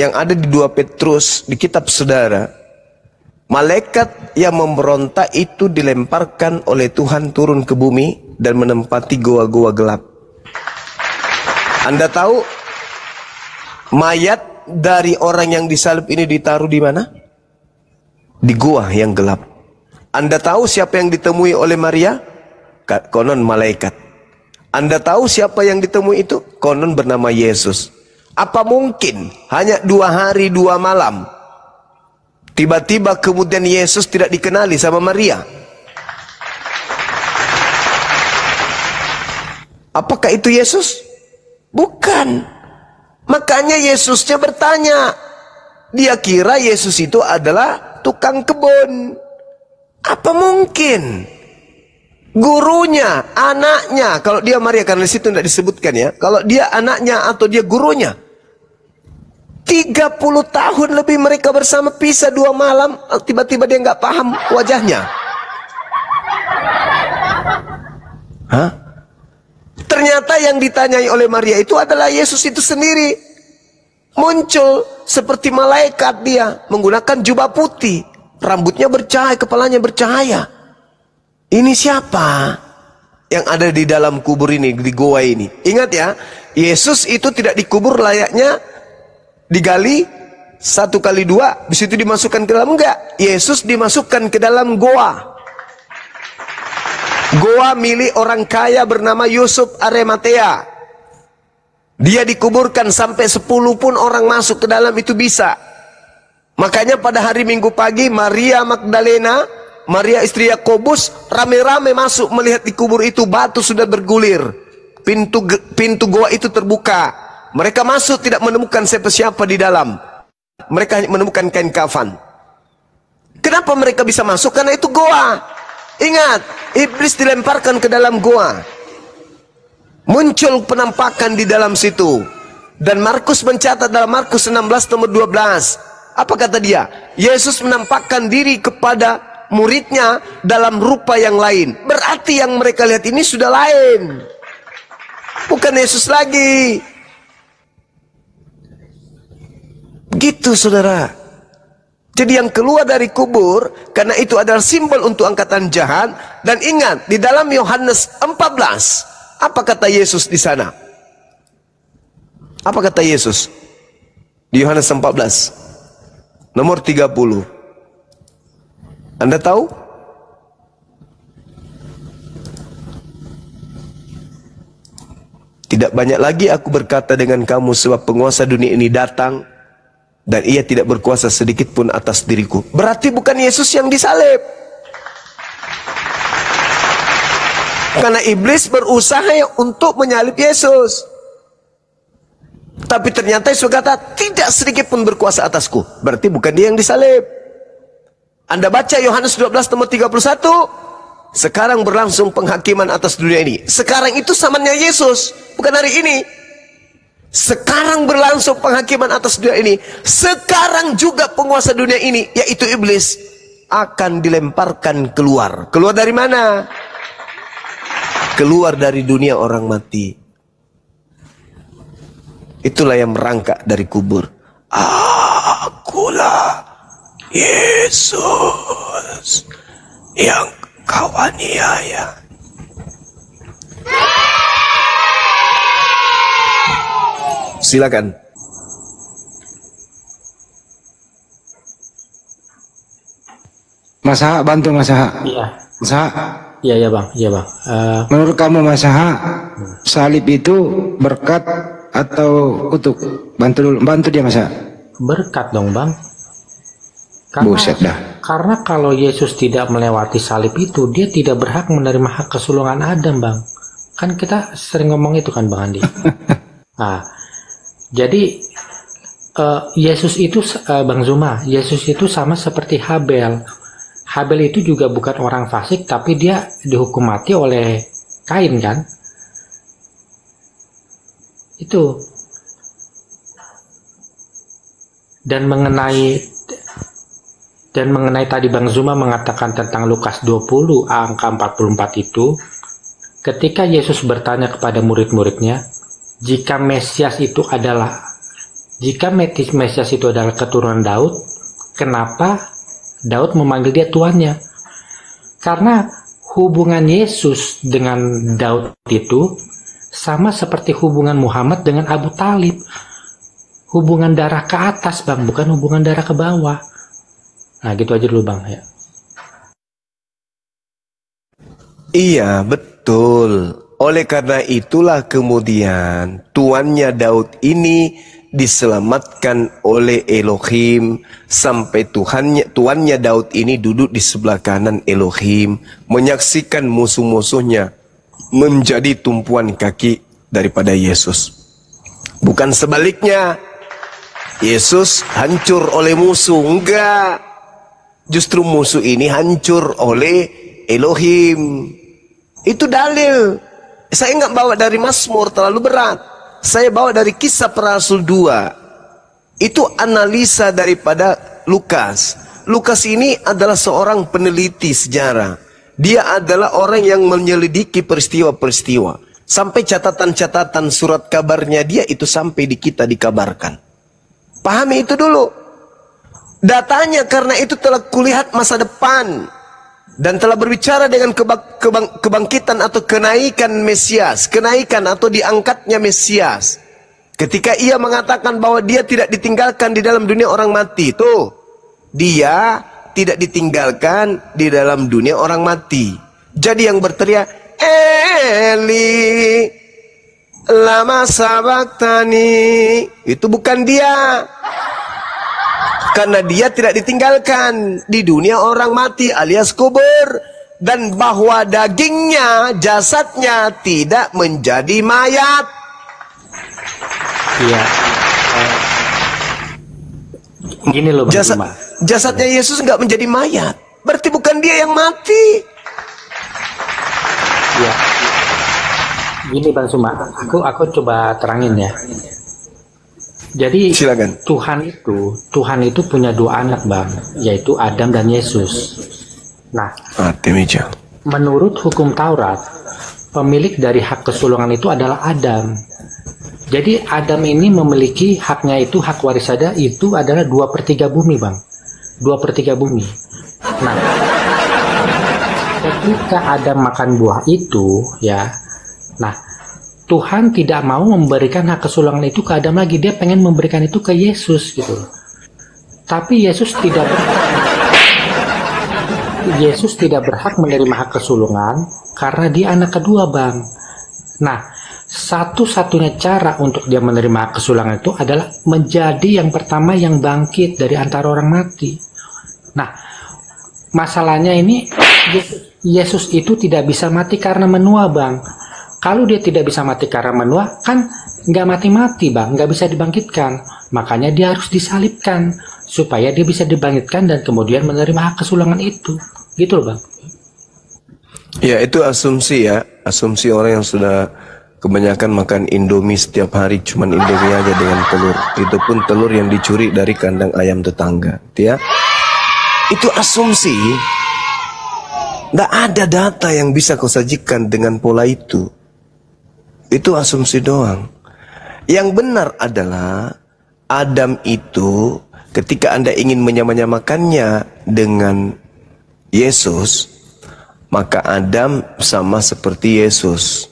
yang ada di 2 Petrus di kitab saudara, malaikat yang memberontak itu dilemparkan oleh Tuhan turun ke bumi dan menempati goa-goa gelap. Anda tahu mayat dari orang yang disalib ini ditaruh di mana? Di goa yang gelap. Anda tahu siapa yang ditemui oleh Maria? Konon malaikat. Anda tahu siapa yang ditemui itu? Konon bernama Yesus. Apa mungkin hanya 2 hari 2 malam tiba-tiba kemudian Yesus tidak dikenali sama Maria? Apakah itu Yesus? Bukan. Makanya Yesusnya bertanya. Dia kira Yesus itu adalah tukang kebun. Apa mungkin gurunya, anaknya, kalau dia Maria, karena di situ tidak disebutkan ya, kalau dia anaknya atau dia gurunya, 30 tahun lebih mereka bersama, pisah 2 malam, tiba-tiba dia nggak paham wajahnya. Hah? Ternyata yang ditanyai oleh Maria itu adalah Yesus itu sendiri. Muncul seperti malaikat, dia menggunakan jubah putih, rambutnya bercahaya, kepalanya bercahaya. Ini siapa yang ada di dalam kubur ini, di goa ini? Ingat ya, Yesus itu tidak dikubur layaknya digali 1 kali 2, di situ dimasukkan ke dalam, enggak. Yesus dimasukkan ke dalam goa. Goa milik orang kaya bernama Yusuf Arimatea. Dia dikuburkan sampai 10 pun orang masuk ke dalam itu bisa. Makanya pada hari Minggu pagi Maria Magdalena, Maria istri Yakobus rame-rame masuk melihat di kubur itu batu sudah bergulir. Pintu goa itu terbuka. Mereka masuk tidak menemukan siapa-siapa di dalam. Mereka menemukan kain kafan. Kenapa mereka bisa masuk? Karena itu goa. Ingat, iblis dilemparkan ke dalam goa. Muncul penampakan di dalam situ. Dan Markus mencatat dalam Markus 16 nomor 12. Apa kata dia? Yesus menampakkan diri kepada muridnya dalam rupa yang lain. Berarti yang mereka lihat ini sudah lain. Bukan Yesus lagi. Gitu saudara. Jadi yang keluar dari kubur, karena itu adalah simbol untuk angkatan jahat. Dan ingat, di dalam Yohanes 14, apa kata Yesus di sana? Apa kata Yesus? Di Yohanes 14, nomor 30. Anda tahu? Tidak banyak lagi aku berkata dengan kamu, sebab penguasa dunia ini datang dan ia tidak berkuasa sedikit pun atas diriku. Berarti bukan Yesus yang disalib. Karena iblis berusaha untuk menyalib Yesus. Tapi ternyata Yesus kata, tidak sedikit pun berkuasa atasku. Berarti bukan dia yang disalib. Anda baca Yohanes 12 nomor 31. Sekarang berlangsung penghakiman atas dunia ini. Sekarang itu zamannya Yesus, bukan hari ini. Sekarang berlangsung penghakiman atas dunia ini. Sekarang juga penguasa dunia ini, yaitu iblis, akan dilemparkan keluar. Keluar dari mana? Keluar dari dunia orang mati. Itulah yang merangkak dari kubur. Akulah Yesus yang kau aniaya. Silakan. Mas Ha, bantu Mas Ha. Iya. Mas Ha. Iya bang, iya bang. Menurut kamu Mas Ha, salib itu berkat atau kutuk? Bantu dulu, bantu dia Mas Ha. Berkat dong bang. Buset dah. Karena kalau Yesus tidak melewati salib itu, dia tidak berhak menerima hak kesulungan Adam bang. Kan kita sering ngomong itu kan bang Andi. Nah, jadi Yesus itu Bang Zuma, Yesus itu sama seperti Habel. Habel itu juga bukan orang fasik, tapi dia dihukum mati oleh Kain kan? Itu. Dan mengenai tadi Bang Zuma mengatakan tentang Lukas 20 angka 44 itu, ketika Yesus bertanya kepada murid-muridnya, jika Mesias itu adalah Jika Mesias itu adalah keturunan Daud, kenapa Daud memanggil dia tuannya? Karena hubungan Yesus dengan Daud itu sama seperti hubungan Muhammad dengan Abu Talib. Hubungan darah ke atas, Bang, bukan hubungan darah ke bawah. Nah, gitu aja dulu, Bang, ya. Iya, betul. Oleh karena itulah kemudian tuannya Daud ini diselamatkan oleh Elohim sampai tuannya Daud ini duduk di sebelah kanan Elohim, menyaksikan musuh-musuhnya menjadi tumpuan kaki daripada Yesus. Bukan sebaliknya, Yesus hancur oleh musuh, enggak. Justru musuh ini hancur oleh Elohim. Itu dalil. Saya enggak bawa dari Mazmur, terlalu berat. Saya bawa dari Kisah Para Rasul 2. Itu analisa daripada Lukas. Lukas ini adalah seorang peneliti sejarah. Dia adalah orang yang menyelidiki peristiwa-peristiwa. Sampai catatan-catatan surat kabarnya dia itu sampai di kita dikabarkan. Pahami itu dulu. Datanya karena itu telah kulihat masa depan. Dan telah berbicara dengan kebangkitan atau kenaikan Mesias. Kenaikan atau diangkatnya Mesias. Ketika ia mengatakan bahwa dia tidak ditinggalkan di dalam dunia orang mati. Tuh, dia tidak ditinggalkan di dalam dunia orang mati. Jadi yang berteriak, Eli, lama sabaktani. Itu bukan dia. Karena dia tidak ditinggalkan di dunia orang mati alias kubur. Dan bahwa dagingnya, jasadnya tidak menjadi mayat. Iya. Gini loh, Bang Suma. Jasadnya Yesus nggak menjadi mayat. Berarti bukan dia yang mati. Iya. Gini Bang Suma, aku coba terangin ya. Jadi silakan. Tuhan itu punya dua anak, Bang, yaitu Adam dan Yesus. Nah, menurut hukum Taurat, pemilik dari hak kesulungan itu adalah Adam. Jadi Adam ini memiliki haknya itu, hak warisannya itu adalah 2/3 bumi, Bang. 2/3 bumi. Nah, ketika Adam makan buah itu, ya, nah, Tuhan tidak mau memberikan hak kesulungan itu ke Adam lagi. Dia pengen memberikan itu ke Yesus gitu. Tapi Yesus tidak berhak menerima hak kesulungan karena dia anak kedua, Bang. Nah, satu-satunya cara untuk dia menerima hak kesulungan itu adalah menjadi yang pertama yang bangkit dari antara orang mati. Nah, masalahnya ini Yesus itu tidak bisa mati karena menua, Bang. Kalau dia tidak bisa mati karena menua, kan nggak mati-mati, Bang, nggak bisa dibangkitkan. Makanya dia harus disalibkan supaya dia bisa dibangkitkan dan kemudian menerima hak kesulungan itu. Gitu loh, Bang. Ya, itu asumsi ya. Asumsi orang yang sudah kebanyakan makan Indomie setiap hari, cuman Indomie aja dengan telur. Itu pun telur yang dicuri dari kandang ayam tetangga, ya. Itu asumsi. Nggak ada data yang bisa kau sajikan dengan pola itu. Itu asumsi doang. Yang benar adalah Adam itu ketika Anda ingin menyamanyamakannya dengan Yesus, maka Adam sama seperti Yesus.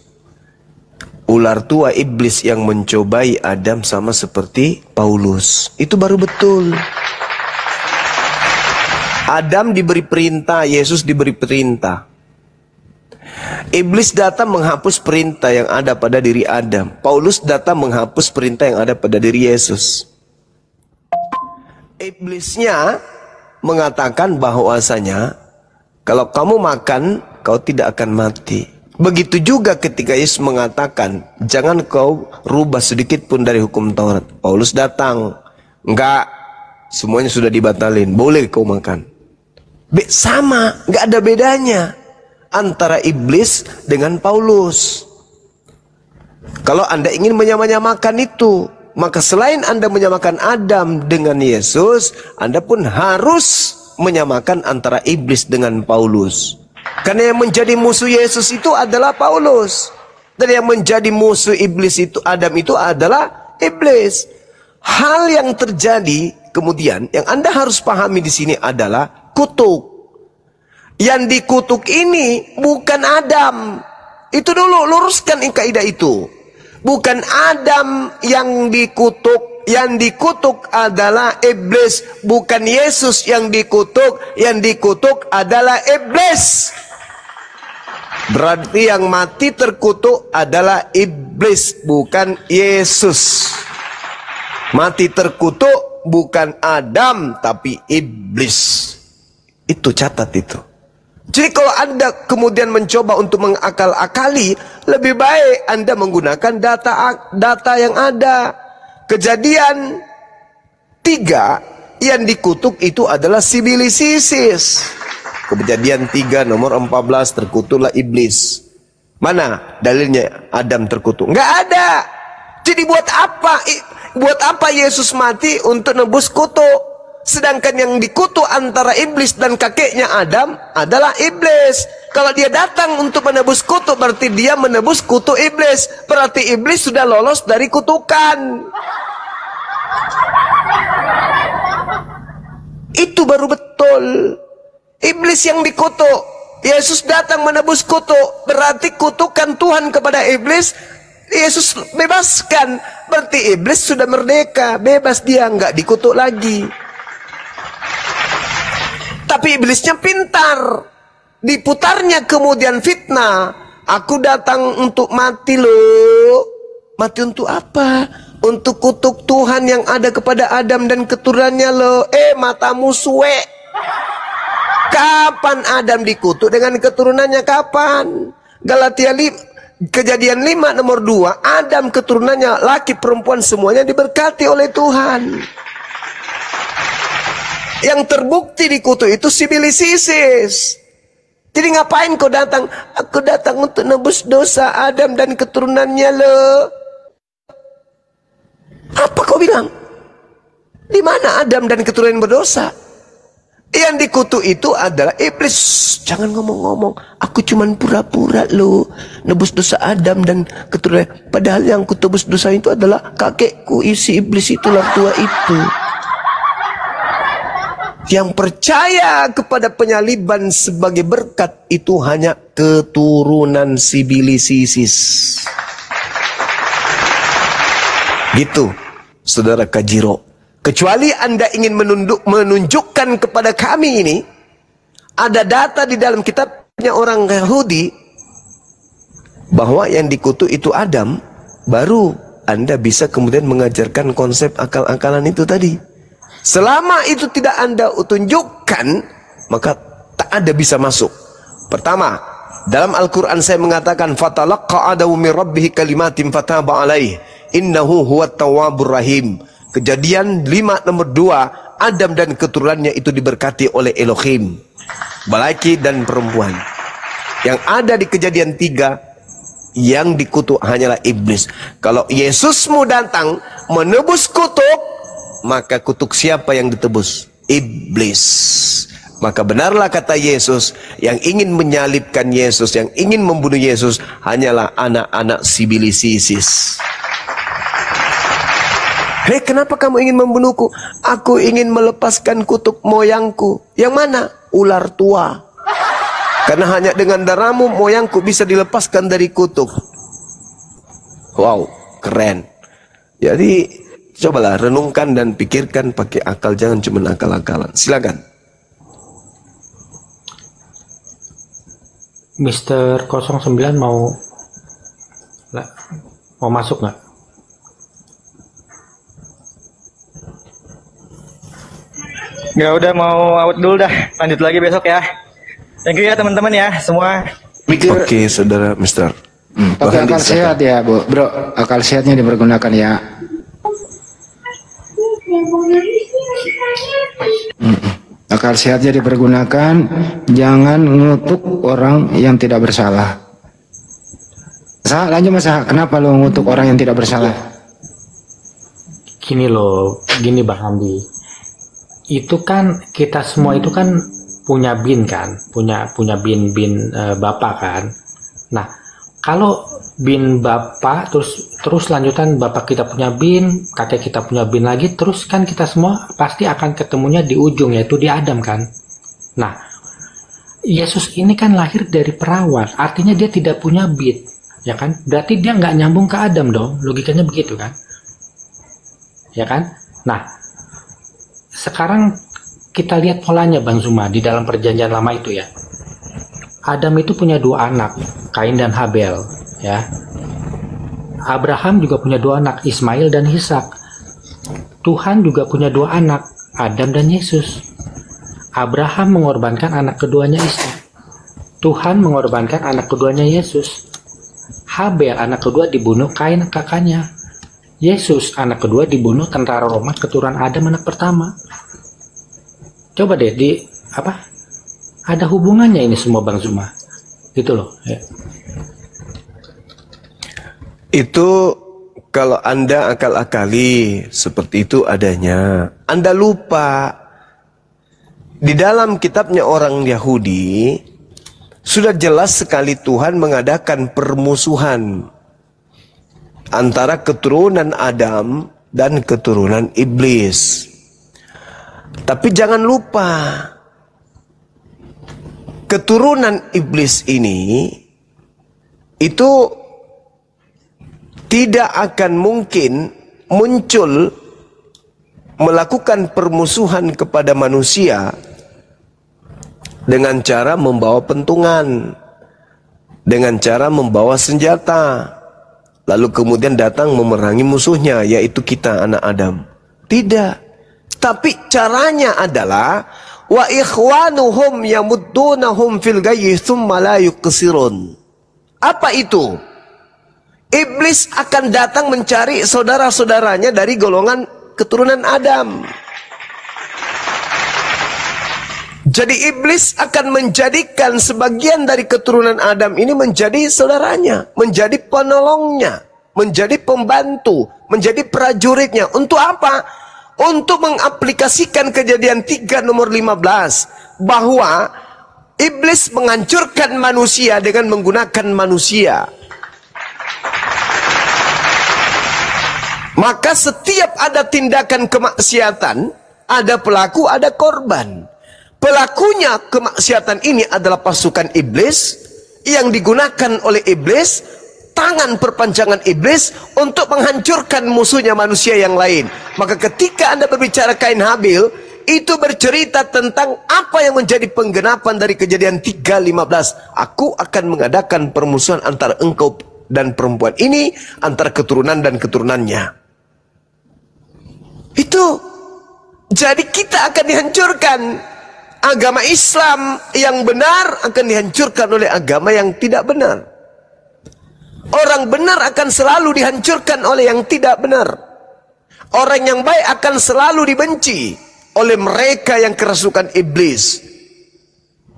Ular tua iblis yang mencobai Adam sama seperti Paulus. Itu baru betul. Adam diberi perintah, Yesus diberi perintah. Iblis datang menghapus perintah yang ada pada diri Adam. Paulus datang menghapus perintah yang ada pada diri Yesus. Iblisnya mengatakan bahwasanya kalau kamu makan, kau tidak akan mati. Begitu juga ketika Yesus mengatakan, jangan kau rubah sedikit pun dari hukum Taurat. Paulus datang, enggak, semuanya sudah dibatalin, boleh kau makan. Sama, enggak ada bedanya antara iblis dengan Paulus. Kalau Anda ingin menyamakan itu, maka selain Anda menyamakan Adam dengan Yesus, Anda pun harus menyamakan antara iblis dengan Paulus. Karena yang menjadi musuh Yesus itu adalah Paulus. Dan yang menjadi musuh iblis itu, Adam itu adalah iblis. hal yang terjadi kemudian yang Anda harus pahami di sini adalah kutuk. Yang dikutuk ini bukan Adam. Itu dulu, luruskan kaidah itu. Bukan Adam yang dikutuk. Yang dikutuk adalah iblis. Bukan Yesus yang dikutuk. Yang dikutuk adalah iblis. Berarti yang mati terkutuk adalah iblis, bukan Yesus. Mati terkutuk bukan Adam, tapi iblis. Itu catat itu. Jadi kalau Anda kemudian mencoba untuk mengakal-akali, lebih baik Anda menggunakan data yang ada. Kejadian 3 yang dikutuk itu adalah sibilisisis. Kejadian 3 nomor 14, terkutuklah iblis. Mana dalilnya Adam terkutuk? Nggak ada. Jadi buat apa? Buat apa Yesus mati untuk nebus kutuk? Sedangkan yang dikutuk antara iblis dan kakeknya Adam adalah iblis. Kalau dia datang untuk menebus kutuk, berarti dia menebus kutuk iblis. Berarti iblis sudah lolos dari kutukan. Itu baru betul. Iblis yang dikutuk. Yesus datang menebus kutuk. Berarti kutukan Tuhan kepada iblis, Yesus bebaskan. Berarti iblis sudah merdeka. Bebas dia, nggak dikutuk lagi. Tapi iblisnya pintar. Diputarnya kemudian fitnah. Aku datang untuk mati loh. Mati untuk apa? Untuk kutuk Tuhan yang ada kepada Adam dan keturunannya loh. Matamu suwe. Kapan Adam dikutuk dengan keturunannya? Kapan? Galatia 5, Kejadian 5 nomor 2. Adam keturunannya laki perempuan semuanya diberkati oleh Tuhan. Yang terbukti dikutuk itu sibilisisis. Jadi ngapain kau datang? Aku datang untuk nebus dosa Adam dan keturunannya loh. Apa kau bilang? Di mana Adam dan keturunan berdosa? Yang dikutuk itu adalah iblis. Jangan ngomong-ngomong. Aku cuman pura-pura loh nebus dosa Adam dan keturunan. Padahal yang kutebus dosa itu adalah kakekku, isi iblis itulah tua itu. Yang percaya kepada penyaliban sebagai berkat itu hanya keturunan sibilisisis. Gitu, saudara Kajiro. Kecuali Anda ingin menunjukkan kepada kami ini, ada data di dalam kitabnya orang Yahudi, bahwa yang dikutuk itu Adam, baru Anda bisa kemudian mengajarkan konsep akal-akalan itu tadi. Selama itu tidak Anda tunjukkan, maka tak ada bisa masuk. Pertama, dalam Al-Quran saya mengatakan, fatalaqqa Adamu min rabbih kalimatin fataba alaih, innahu huwat tawwabur rahim. Kejadian 5 nomor 2, Adam dan keturunannya itu diberkati oleh Elohim, laki dan perempuan. Yang ada di Kejadian 3, yang dikutuk hanyalah iblis. Kalau Yesusmu datang menebus kutuk, maka kutuk siapa yang ditebus? Iblis. Maka benarlah kata Yesus, yang ingin menyalibkan Yesus, yang ingin membunuh Yesus hanyalah anak-anak sibilisisis. Hei, kenapa kamu ingin membunuhku? Aku ingin melepaskan kutuk moyangku. Yang mana? Ular tua. Karena hanya dengan darahmu moyangku bisa dilepaskan dari kutuk. Wow, keren. Jadi cobalah renungkan dan pikirkan pakai akal, jangan cuma akal-akalan. Silakan. Mr. 09 mau masuk nggak? Ya udah, mau out dulu dah. Lanjut lagi besok ya. Thank you ya teman-teman ya semua. Oke, saudara Mister. Pakai akal sehat ya, bro. Akal sehatnya dipergunakan ya. Akal sehatnya dipergunakan, jangan mengutuk orang yang tidak bersalah. Lanjut Mas, kenapa lo mengutuk orang yang tidak bersalah? Gini Bang Andi. Itu kan kita semua itu kan punya bin kan, punya bin bapak kan. Nah, kalau bin bapak terus terus lanjutan bapak kita punya bin, kakek kita punya bin lagi, terus kan kita semua pasti akan ketemunya di ujung, yaitu di Adam kan. Nah, Yesus ini kan lahir dari perawan, artinya dia tidak punya bin, ya kan? Berarti dia nggak nyambung ke Adam dong, logikanya begitu kan? Ya kan? Nah, sekarang kita lihat polanya Bang Zuma di dalam perjanjian lama itu ya. Adam itu punya 2 anak, Kain dan Habel, ya. Abraham juga punya 2 anak, Ismail dan Ishak. Tuhan juga punya 2 anak, Adam dan Yesus. Abraham mengorbankan anak keduanya Ishak. Tuhan mengorbankan anak keduanya Yesus. Habel anak kedua dibunuh Kain kakaknya. Yesus anak kedua dibunuh tentara Roma keturunan Adam anak pertama. Coba deh ada hubungannya ini semua Bang Zuma. Gitu loh, ya. Itu kalau Anda akal-akali seperti itu adanya, Anda lupa di dalam kitabnya orang Yahudi sudah jelas sekali Tuhan mengadakan permusuhan antara keturunan Adam dan keturunan iblis. Tapi jangan lupa, keturunan iblis ini itu tidak akan mungkin muncul melakukan permusuhan kepada manusia dengan cara membawa pentungan, dengan cara membawa senjata, lalu kemudian datang memerangi musuhnya, yaitu kita anak Adam. Tidak. Tapi caranya adalah wa ikhwanuhum yamuddunahum fil ghayyi tsumma la yuqsirun. Apa itu? Iblis akan datang mencari saudara-saudaranya dari golongan keturunan Adam. Jadi iblis akan menjadikan sebagian dari keturunan Adam ini menjadi saudaranya, menjadi penolongnya, menjadi pembantu, menjadi prajuritnya. Untuk apa? Untuk mengaplikasikan kejadian 3 nomor 15 bahwa iblis menghancurkan manusia dengan menggunakan manusia. Maka setiap ada tindakan kemaksiatan, ada pelaku, ada korban. Pelakunya kemaksiatan ini adalah pasukan iblis yang digunakan oleh iblis, tangan perpanjangan iblis untuk menghancurkan musuhnya manusia yang lain. Maka ketika Anda berbicara Kain Habil, itu bercerita tentang apa yang menjadi penggenapan dari kejadian 3:15. Aku akan mengadakan permusuhan antara engkau dan perempuan ini, antara keturunan dan keturunannya. Itu jadi kita akan dihancurkan. Agama Islam yang benar akan dihancurkan oleh agama yang tidak benar. Orang benar akan selalu dihancurkan oleh yang tidak benar. Orang yang baik akan selalu dibenci oleh mereka yang kerasukan iblis.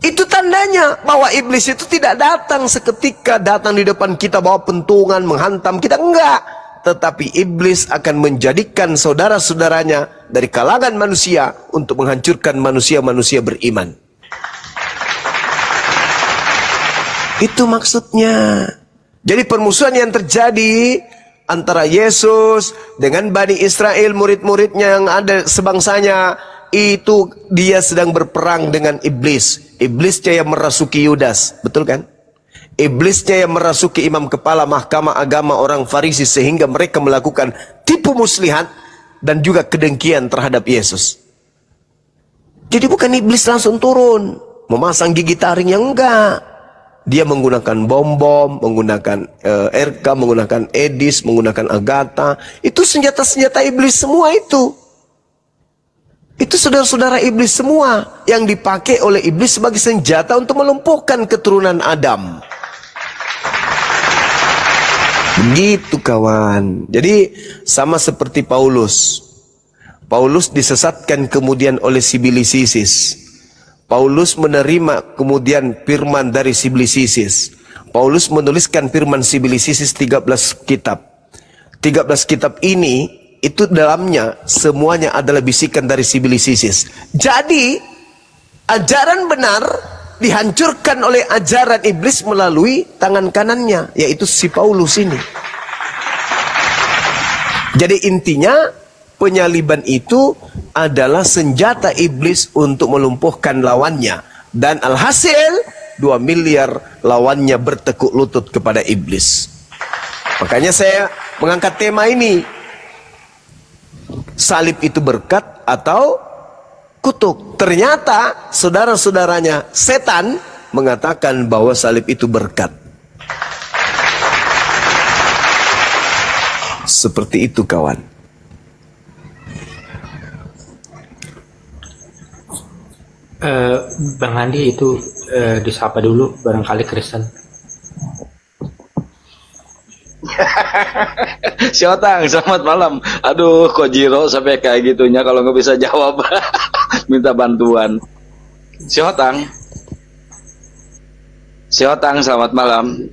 Itu tandanya bahwa iblis itu tidak datang seketika datang di depan kita bawa pentungan menghantam kita, enggak. Tetapi iblis akan menjadikan saudara-saudaranya dari kalangan manusia untuk menghancurkan manusia-manusia beriman. Itu maksudnya. Jadi permusuhan yang terjadi antara Yesus dengan Bani Israel, murid-muridnya yang ada sebangsanya, itu dia sedang berperang dengan iblis. Iblisnya yang merasuki Yudas, betul kan? Iblisnya yang merasuki imam kepala mahkamah agama orang Farisi sehingga mereka melakukan tipu muslihat dan juga kedengkian terhadap Yesus. Jadi bukan iblis langsung turun memasang gigi taring, yang enggak. Dia menggunakan bom-bom, menggunakan RK, menggunakan Edis, menggunakan Agatha. Itu senjata-senjata iblis semua itu. Itu saudara-saudara iblis semua yang dipakai oleh iblis sebagai senjata untuk melumpuhkan keturunan Adam. Begitu kawan. Jadi sama seperti Paulus. Paulus disesatkan kemudian oleh si Bilis Isis. Paulus menerima kemudian firman dari si Bilis Isis. Paulus menuliskan firman si Bilis Isis 13 kitab. 13 kitab ini itu dalamnya semuanya adalah bisikan dari si Bilis Isis. Jadi ajaran benar dihancurkan oleh ajaran iblis melalui tangan kanannya, yaitu si Paulus ini. Jadi intinya penyaliban itu adalah senjata iblis untuk melumpuhkan lawannya. Dan alhasil 2 miliar lawannya bertekuk lutut kepada iblis. Makanya saya mengangkat tema ini. Salib itu berkat atau kutuk. Ternyata saudara-saudaranya setan mengatakan bahwa salib itu berkat. Seperti itu kawan. Bang Andi itu disapa dulu barangkali Kristen. Si Otang, selamat malam. Aduh, kok Jiro sampai kayak gitunya kalau nggak bisa jawab. Minta bantuan. Si Otang, selamat malam.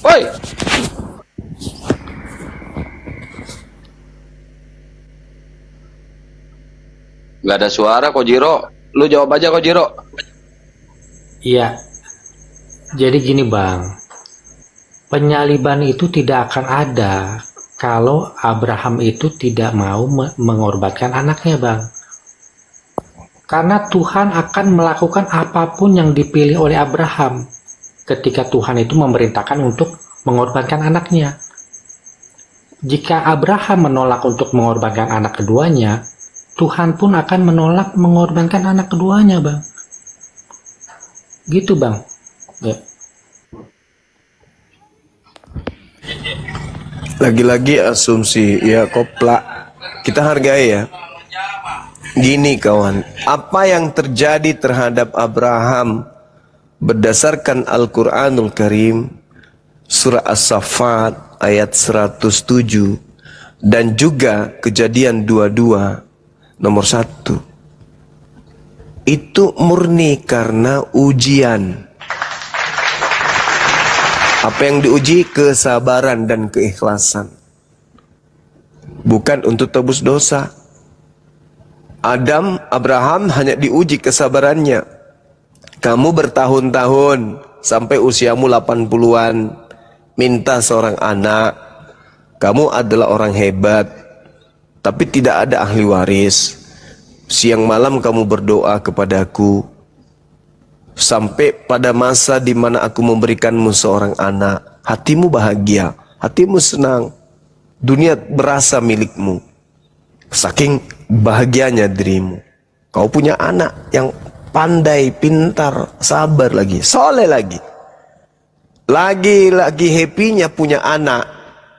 Woi. Gak ada suara kok Jiro. Lu jawab aja kok Jiro. Iya. Jadi gini Bang. Penyaliban itu tidak akan ada kalau Abraham itu tidak mau mengorbankan anaknya Bang. Karena Tuhan akan melakukan apapun yang dipilih oleh Abraham ketika Tuhan itu memerintahkan untuk mengorbankan anaknya. Jika Abraham menolak untuk mengorbankan anak keduanya, Tuhan pun akan menolak mengorbankan anak keduanya, Bang. Gitu, Bang. Ya. Lagi-lagi asumsi, ya koplak. Kita hargai ya. Gini kawan, apa yang terjadi terhadap Abraham berdasarkan Al-Quranul Karim, surah As-Saffat ayat 107, dan juga Kejadian 22 nomor 1, itu murni karena ujian. Apa yang diuji? Kesabaran dan keikhlasan. Bukan untuk tebus dosa. Abraham hanya diuji kesabarannya. Kamu bertahun-tahun sampai usiamu 80-an minta seorang anak. Kamu adalah orang hebat, tapi tidak ada ahli waris. Siang malam kamu berdoa kepadaku sampai pada masa di mana aku memberikanmu seorang anak. Hatimu bahagia, hatimu senang, dunia berasa milikmu. Saking bahagianya dirimu, kau punya anak yang pandai, pintar, sabar lagi, soleh lagi. Lagi happy-nya punya anak.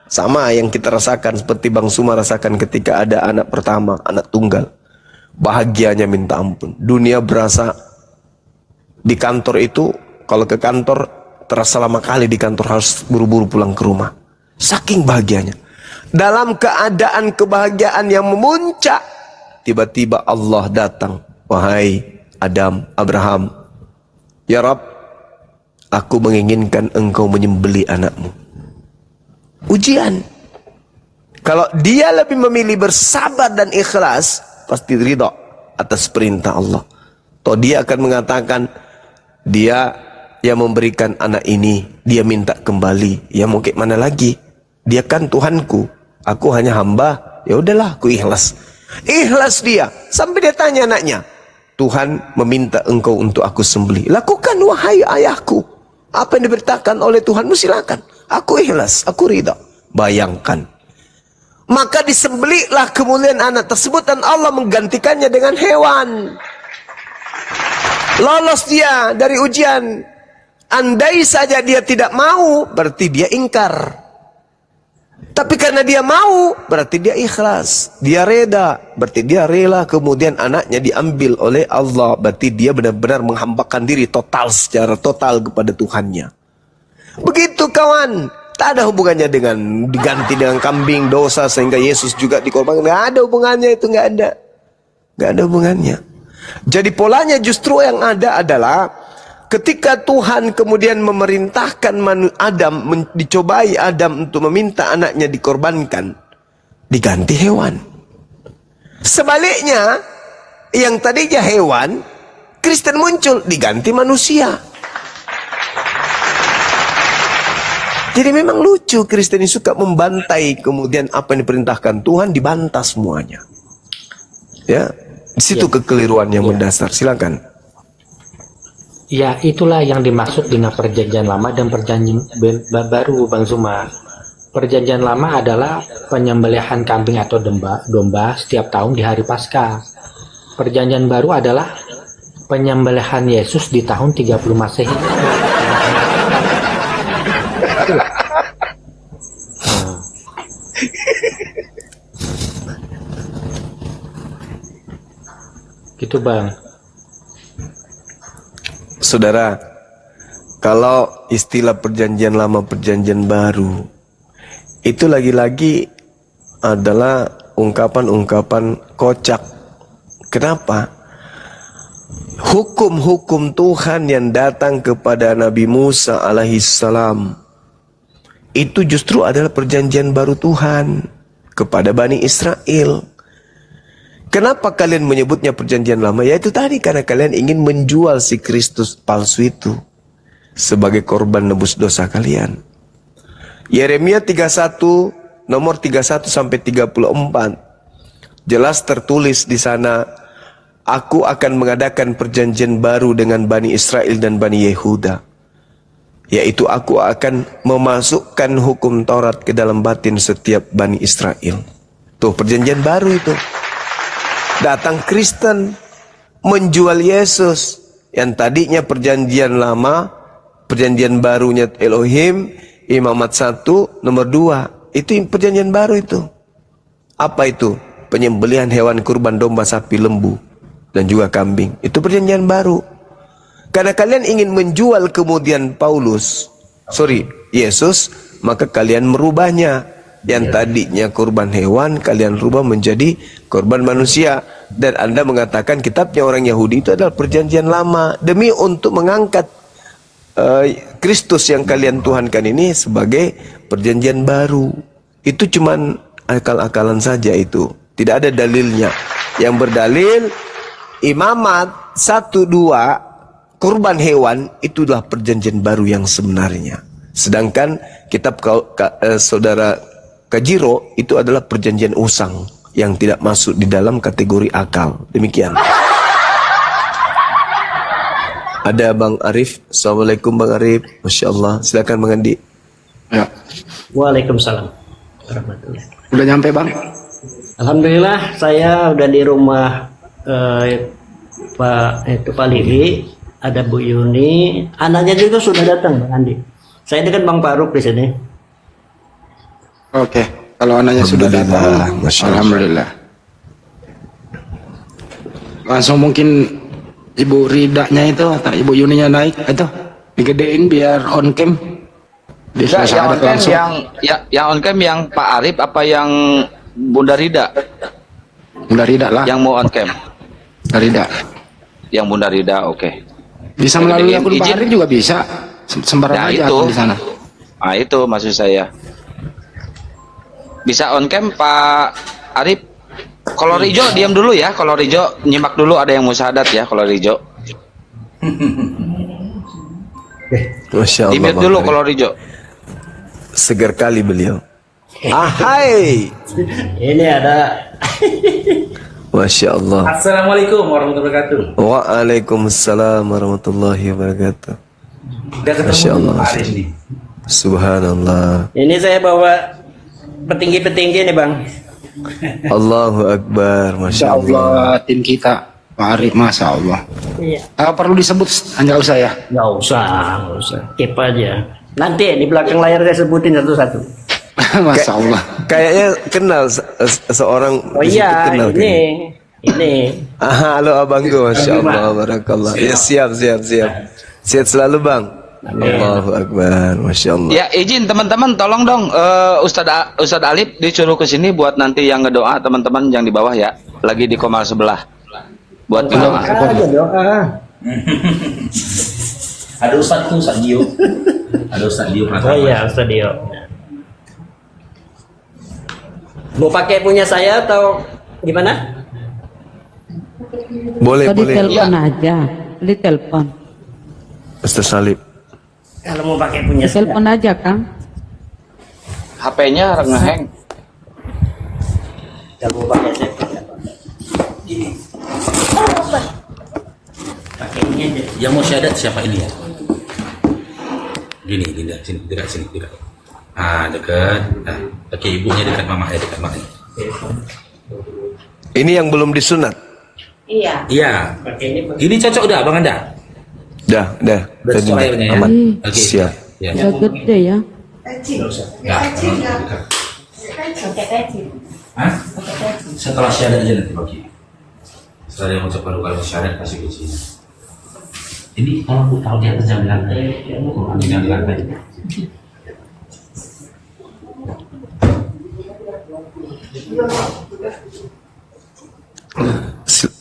Sama yang kita rasakan seperti Bang Suma rasakan ketika ada anak pertama, anak tunggal. Bahagianya minta ampun. Dunia berasa di kantor itu, kalau ke kantor terasa lama kali di kantor, harus buru-buru pulang ke rumah. Saking bahagianya. Dalam keadaan kebahagiaan yang memuncak, tiba-tiba Allah datang. Wahai Abraham, ya Rabb, aku menginginkan engkau menyembelih anakmu. Ujian. Kalau dia lebih memilih bersabar dan ikhlas, pasti ridha atas perintah Allah. Toh dia akan mengatakan, dia yang memberikan anak ini, dia minta kembali. Ya mau kayak mana lagi? Dia kan Tuhanku, aku hanya hamba. Ya udahlah, aku ikhlas. Ikhlas dia. Sampai dia tanya anaknya, Tuhan meminta engkau untuk aku sembelih. Lakukan wahai ayahku. Apa yang diberitakan oleh Tuhanmu silakan. Aku ikhlas, aku ridha. Bayangkan. Maka disembelihlah kemudian anak tersebut dan Allah menggantikannya dengan hewan. Lolos dia dari ujian. Andai saja dia tidak mau, berarti dia ingkar. Tapi karena dia mau, berarti dia ikhlas. Dia reda, berarti dia rela. Kemudian anaknya diambil oleh Allah, berarti dia benar-benar menghambakan diri total, secara total kepada Tuhannya. Begitu kawan. Tak ada hubungannya dengan diganti dengan kambing dosa sehingga Yesus juga dikorbankan. Nggak ada hubungannya itu, nggak ada. Nggak ada hubungannya. Jadi polanya justru yang ada adalah ketika Tuhan kemudian memerintahkan dicobai Adam untuk meminta anaknya dikorbankan, diganti hewan. Sebaliknya, yang tadinya hewan, Kristen muncul, diganti manusia. Jadi memang lucu Kristen ini suka membantai, kemudian apa yang diperintahkan Tuhan dibantah semuanya. Ya, di situ kekeliruan yang mendasar. Silakan. Ya, itulah yang dimaksud dengan perjanjian lama dan perjanjian baru, Bang Zuma. Perjanjian lama adalah penyembelihan kambing atau domba setiap tahun di hari Paskah. Perjanjian baru adalah penyembelihan Yesus di tahun 30 Masehi. Gitu, Bang. Saudara, kalau istilah perjanjian lama, perjanjian baru, itu lagi-lagi adalah ungkapan-ungkapan kocak. Kenapa? Hukum-hukum Tuhan yang datang kepada Nabi Musa alaihissalam itu justru adalah perjanjian baru Tuhan kepada Bani Israel. Kenapa kalian menyebutnya perjanjian lama? Yaitu tadi karena kalian ingin menjual si Kristus palsu itu sebagai korban nebus dosa kalian. Yeremia 31 nomor 31 sampai 34 jelas tertulis di sana, aku akan mengadakan perjanjian baru dengan Bani Israel dan Bani Yehuda, yaitu aku akan memasukkan hukum Taurat ke dalam batin setiap Bani Israel. Tuh perjanjian baru itu. Datang Kristen menjual Yesus yang tadinya perjanjian lama, perjanjian barunya Elohim, Imamat 1 nomor 2. Itu perjanjian baru itu. Apa itu? Penyembelihan hewan kurban domba, sapi, lembu dan juga kambing. Itu perjanjian baru. Karena kalian ingin menjual kemudian Yesus, maka kalian merubahnya. Yang tadinya kurban hewan, kalian rubah menjadi korban manusia. Dan Anda mengatakan kitabnya orang Yahudi itu adalah perjanjian lama, demi untuk mengangkat Kristus yang kalian tuhankan ini sebagai perjanjian baru. Itu cuman akal-akalan saja itu. Tidak ada dalilnya. Yang berdalil Imamat 1-2 kurban hewan itulah perjanjian baru yang sebenarnya. Sedangkan kitab saudara Kajiro itu adalah perjanjian usang yang tidak masuk di dalam kategori akal. Demikian. Ada Bang Arif. Assalamualaikum Bang Arif. Masya Allah. Silakan Bang Andi. Ya. Waalaikumsalam warahmatullahi. Udah nyampe Bang? Alhamdulillah saya udah di rumah Pak Lili, ada Bu Yuni, anaknya juga sudah datang Bang Andi. Saya dengan Bang Faruk di sini. Oke, kalau anaknya sudah datang, alhamdulillah. Langsung mungkin Ibu Ridanya itu atau Ibu Yuninya naik itu digedein biar on cam. Enggak, yang on cam yang on cam yang Pak Arif apa yang Bunda Rida? Bunda Rida lah. Yang mau on cam. Bunda Rida. Yang Bunda Rida, oke. Bisa melalui akun Pak Arif juga bisa. Sembarang nah, aja itu di sana. Nah, itu maksud saya. Bisa on cam Pak Arif. Kolor hijau diam dulu ya. Kolor hijau nyimak dulu, ada yang musyahadat ya kolor hijau. Masya Allah. Dimute dulu kolor hijau. Segar kali beliau. Ahai. Ini ada. Masya Allah. Assalamualaikum warahmatullahi wabarakatuh. Waalaikumsalam warahmatullahi wabarakatuh. Masya Allah. Subhanallah. Ini saya bawa petinggi-petinggi nih Bang. Allahu Akbar. Masya Allah. Tim kita Pak Arif, Masya Allah. Iya. Perlu disebut? Enggak usah ya? Nggak usah. Keep aja. Nanti di belakang layar saya sebutin satu-satu. Masya Allah. Kayaknya kenal seorang. Oh iya, kenal ini. Halo abangku, Masya Allah, barakallah. Ya siap. Siap selalu Bang. Allahu Akbar, Masya Allah. Ya izin teman-teman, tolong dong Ustadz Alif disuruh ke sini buat nanti yang ngedoa teman-teman yang di bawah ya, lagi di komar sebelah buat ngedoa. Doa. Ada Ustadz Dio. Ada Ustadz Dio. Oh iya, Ustadz Dio. Mau pakai punya saya atau gimana? Boleh. Telepon aja, di telepon. Ustaz Salib. Kalau mau pakai punya saya. Telepon aja Kang. HP-nya ngehang. Coba pakai setting apa? Gini. Pakai ini aja. Yang mau syahadat siapa ini ya? Gini, sini, tidak. Ah, dekat. Nah, pakai ibunya dekat mamanya, dekat mamanya. Ini yang belum disunat. Iya. Iya. Pakai ini. Ini cocok udah, Bang Anda? Dah. Udah Tadi sesuai airnya ya? aman. Oke. Siap. Ya. Udah gede ya. Enggak. Hah? Setelah syahadat aja nanti bagi. Setelah dia mengucapkan kalau syahadat kasih ke sini. Ini kalau aku tahu di atas jam lantai, jangan di lantai.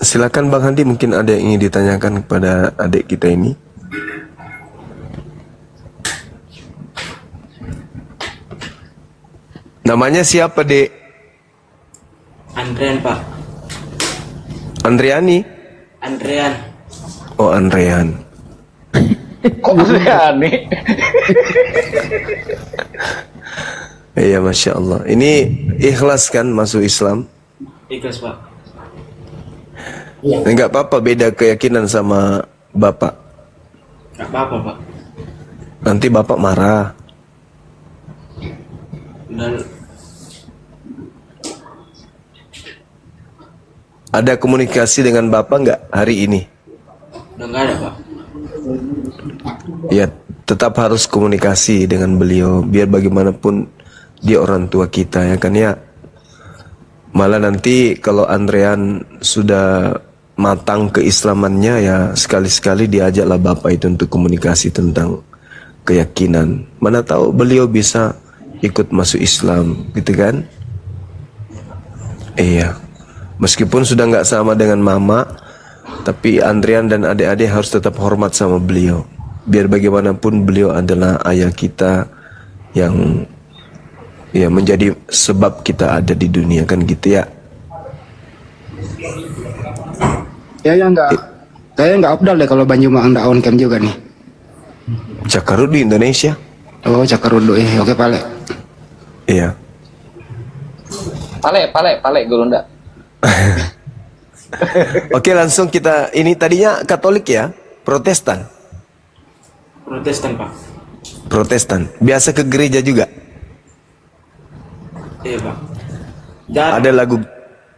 Silakan Bang Handi, mungkin ada yang ingin ditanyakan kepada adik kita ini. Namanya siapa, Dek? Andrean, Pak. Andriani? Andrean. Oh, Andrean. Kok aneh? Iya, Masya Allah. Ini ikhlas kan masuk Islam? Ikhlas, Pak. Enggak apa-apa beda keyakinan sama Bapak. Enggak apa-apa, Pak. Nanti Bapak marah. Dan Ada komunikasi dengan Bapak enggak hari ini? udah nggak ada, Pak. Ya, tetap harus komunikasi dengan beliau. Biar bagaimanapun dia orang tua kita, ya kan ya. Malah nanti kalau Andrean sudah matang keislamannya, ya sekali-sekali diajaklah Bapak itu untuk komunikasi tentang keyakinan. Mana tahu beliau bisa ikut masuk Islam, gitu kan? Iya. Meskipun sudah nggak sama dengan mama, tapi Andrean dan adik-adik harus tetap hormat sama beliau. Biar bagaimanapun beliau adalah ayah kita yang ya menjadi sebab kita ada di dunia, kan gitu ya. Ya enggak. Kayaknya enggak abdal deh kalau Banyu Maang enggak on cam juga nih. Cakarut di Indonesia. Oh, Cakarut ya. Oke, Pale. Iya. Pale Gurunda. Oke, langsung kita, ini tadinya Katolik ya, Protestan. Protestan, Pak. Protestan. Biasa ke gereja juga. Iya, Pak. Ada lagu,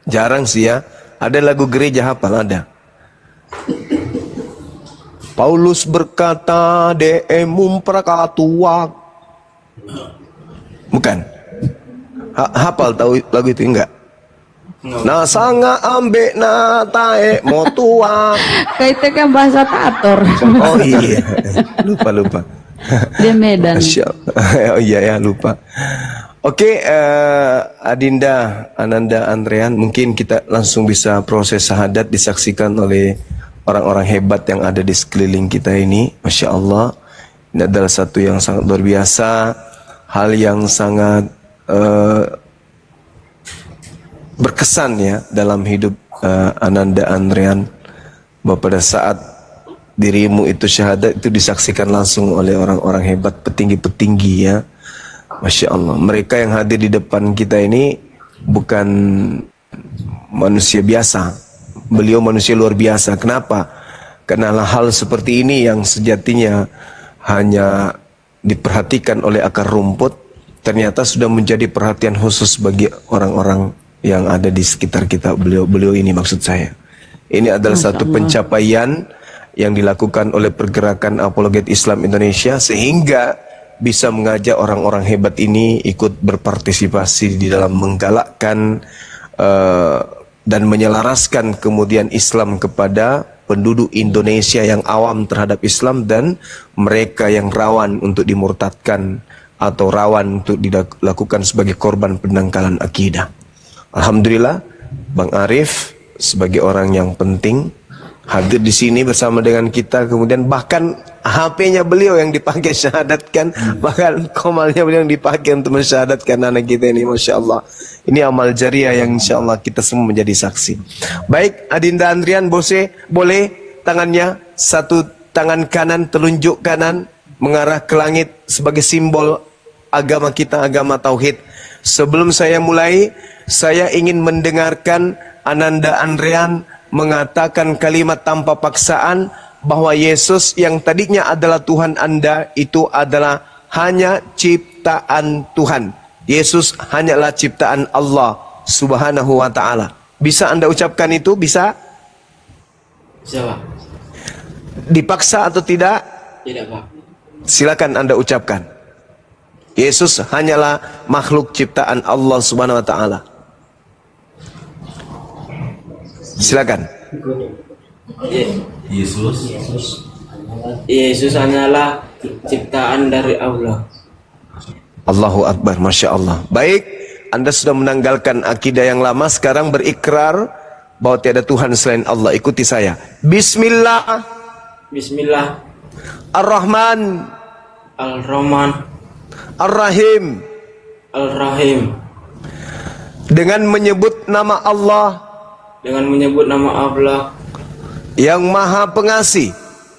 jarang sih ya. Ada lagu gereja hafal ada. Paulus berkata, "Deemum prakatuak." Bukan. Hafal tahu lagu itu enggak? Nah sanga ambek na tae motua. Kayak itu kan bahasa Tator. Oh iya, lupa. Dia Medan. Oh iya ya, lupa. Oke, Adinda, Ananda, Andrean, mungkin kita langsung bisa proses syahadat disaksikan oleh orang-orang hebat yang ada di sekeliling kita ini. Masya Allah, ini adalah satu yang sangat luar biasa, hal yang sangat berkesan ya dalam hidup Ananda, Andrean, bahwa pada saat dirimu itu syahadat itu disaksikan langsung oleh orang-orang hebat, petinggi-petinggi ya. Masya Allah, mereka yang hadir di depan kita ini bukan manusia biasa. Beliau manusia luar biasa. Kenapa? Karena hal seperti ini yang sejatinya hanya diperhatikan oleh akar rumput, ternyata sudah menjadi perhatian khusus bagi orang-orang yang ada di sekitar kita. Beliau ini maksud saya. Ini adalah satu pencapaian yang dilakukan oleh pergerakan apologet Islam Indonesia, sehingga bisa mengajak orang-orang hebat ini ikut berpartisipasi di dalam menggalakkan dan menyelaraskan kemudian Islam kepada penduduk Indonesia yang awam terhadap Islam dan mereka yang rawan untuk dimurtadkan atau rawan untuk dilakukan sebagai korban pendangkalan akidah. Alhamdulillah, Bang Arif sebagai orang yang penting hadir di sini bersama dengan kita, kemudian bahkan HP-nya beliau yang dipakai syahadatkan, bahkan komalnya beliau yang dipakai untuk mensyahadatkan anak kita ini, Masya Allah. Ini amal jariah yang insya Allah kita semua menjadi saksi. Baik, Adinda Andrian, boleh tangannya, satu tangan kanan, telunjuk kanan mengarah ke langit sebagai simbol agama kita agama tauhid. Sebelum saya mulai, saya ingin mendengarkan Ananda Andrean mengatakan kalimat tanpa paksaan bahwa Yesus yang tadinya adalah Tuhan Anda itu adalah hanya ciptaan Tuhan. Yesus hanyalah ciptaan Allah Subhanahu wa ta'ala. Bisa Anda ucapkan itu? Bisa? Bisa, Pak. Dipaksa atau tidak? Tidak, Pak. Silakan Anda ucapkan. Yesus hanyalah makhluk ciptaan Allah Subhanahu wa ta'ala. Silakan. Yesus hanyalah ciptaan dari Allah. Allahu Akbar, Masya Allah. Baik, Anda sudah menanggalkan akidah yang lama, sekarang berikrar bahwa tiada Tuhan selain Allah. Ikuti saya. Bismillah. Bismillah. Ar-Rahman. Al-Rahman. Ar-Rahim. Al-Rahim. Dengan menyebut nama Allah. Dengan menyebut nama Allah. Yang Maha Pengasih.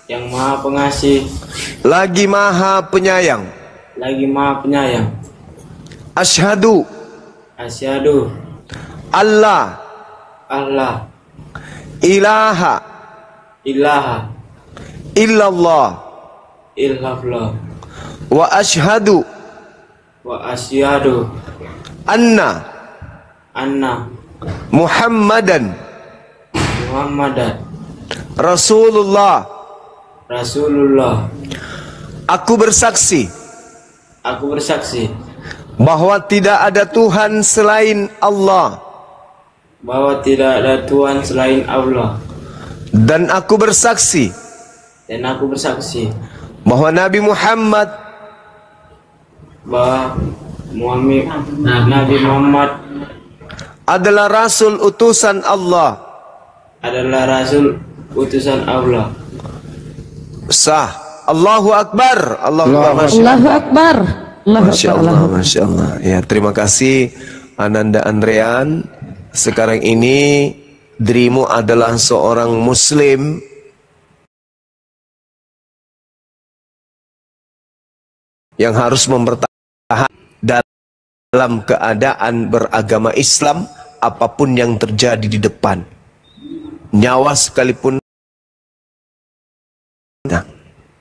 Yang Maha Pengasih. Lagi Maha Penyayang. Lagi Maha Penyayang. Asyhadu. Asyhadu. Allah. Allah. Ilaha. Ilaha. Illallah. Illallah. Wa asyhadu. Wa asyhadu. Anna. Muhammadan. Rasulullah. Aku bersaksi bahwa tidak ada Tuhan selain Allah. Dan aku bersaksi bahwa Nabi Muhammad adalah Rasul utusan Allah. Sah. Allahu Akbar. Allahu Akbar. Masya Allah, Masya Allah. Ya, terima kasih Ananda Andrean. Sekarang ini dirimu adalah seorang Muslim yang harus mempertahankan dalam keadaan beragama Islam apapun yang terjadi di depan. Nyawa sekalipun. Nah,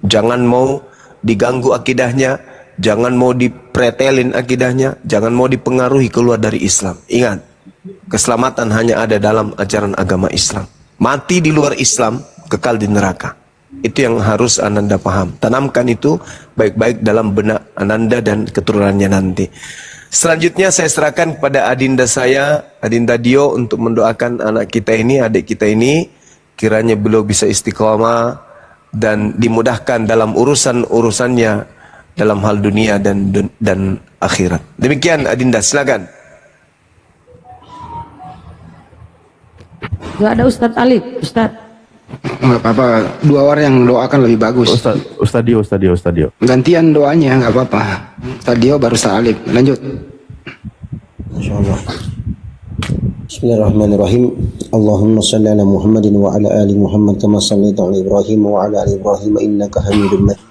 jangan mau diganggu akidahnya, jangan mau dipretelin akidahnya, jangan mau dipengaruhi keluar dari Islam. Ingat, keselamatan hanya ada dalam ajaran agama Islam. Mati di luar Islam, kekal di neraka. Itu yang harus Ananda paham. Tanamkan itu baik-baik dalam benak Ananda dan keturunannya nanti. Selanjutnya saya serahkan kepada adinda saya, Adinda Dio, untuk mendoakan anak kita ini, adik kita ini, kiranya beliau bisa istiqomah dan dimudahkan dalam urusan-urusannya dalam hal dunia dan akhirat. Demikian Adinda, silakan. Gak ada Ustadz Alif, Ustadz. Enggak apa-apa, dua orang yang doakan lebih bagus. Ustadz Dio. Gantian doanya, enggak apa-apa. Ustadz Dio baru Ustadz Alif. Lanjut. Insyaallah. Bismillahirrahmanirrahim. Allahumma shalli ala Muhammadin wa ala ali Muhammad kama shallaita ala Ibrahim wa ala ali Ibrahim innaka Hamidum Majid.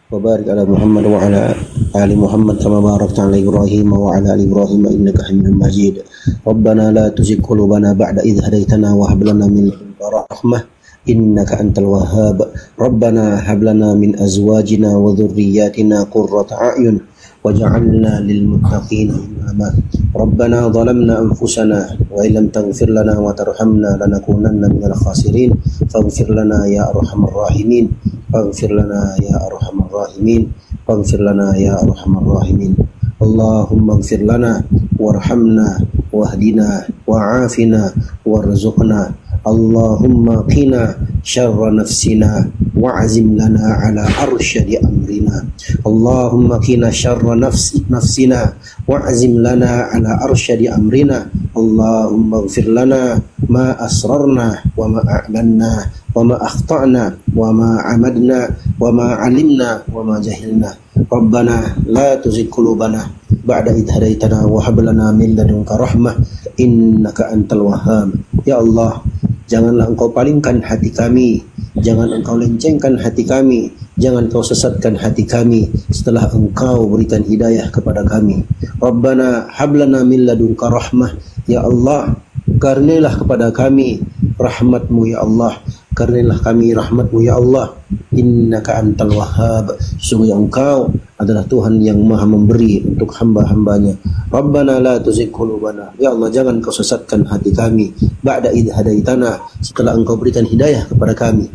Wa barik ala Muhammad wa ala ali Muhammad kama barakta ala Ibrahim wa ala ali Ibrahim innaka Hamidum Majid. Rabbana la tuzigh qulubana ba'da idh hadaytana wa hab lana min ladunka rahmah innaka antal wahhab. Rabbana hab lana min azwajina wa dhurriyyatina qurrata a'yun waj'alna lil muttaqina imama. Rabbana zalamna anfusana wa illam taghfir lana wa tarhamna lanakunanna minal khasirin. Faghfir lana ya arhamar rahimin. Faghfir lana ya arhamar rahimin. Faghfir lana ya arhamar rahimin. Allahumma ighfir lana warhamna wahdina wa'afina warzuqna. Allahumma qina syarra nafsina wa'azim lana ala arsyadi amrina. Allahumma qina syarra nafsina wa'azim lana ala arsyadi amrina. Allahumma ighfir lana ma asrarna wa ma a'lanna wa ma akhta'na wa ma amadna wa ma alimna wa ma jahilna. Rabbana la tuzigh qulubana ba'da idh hadaitana wa hab lana min ladunka rahmah innaka antal wahhab. Ya Allah, janganlah engkau palingkan hati kami, jangan engkau lencengkan hati kami, jangan kau sesatkan hati kami setelah engkau berikan hidayah kepada kami. Rabbana hablana min ladunka rahmah, ya Allah, karunialah kepada kami rahmatmu ya Allah, karunialah kami rahmatmu ya Allah. Innaka antal wahhab, sungguh engkau adalah Tuhan yang maha memberi untuk hamba-hambanya. Rabbana la tuzigh qulubana, ya Allah, jangan kau sesatkan hati kami ba'da idh hadaitana, setelah engkau berikan hidayah kepada kami.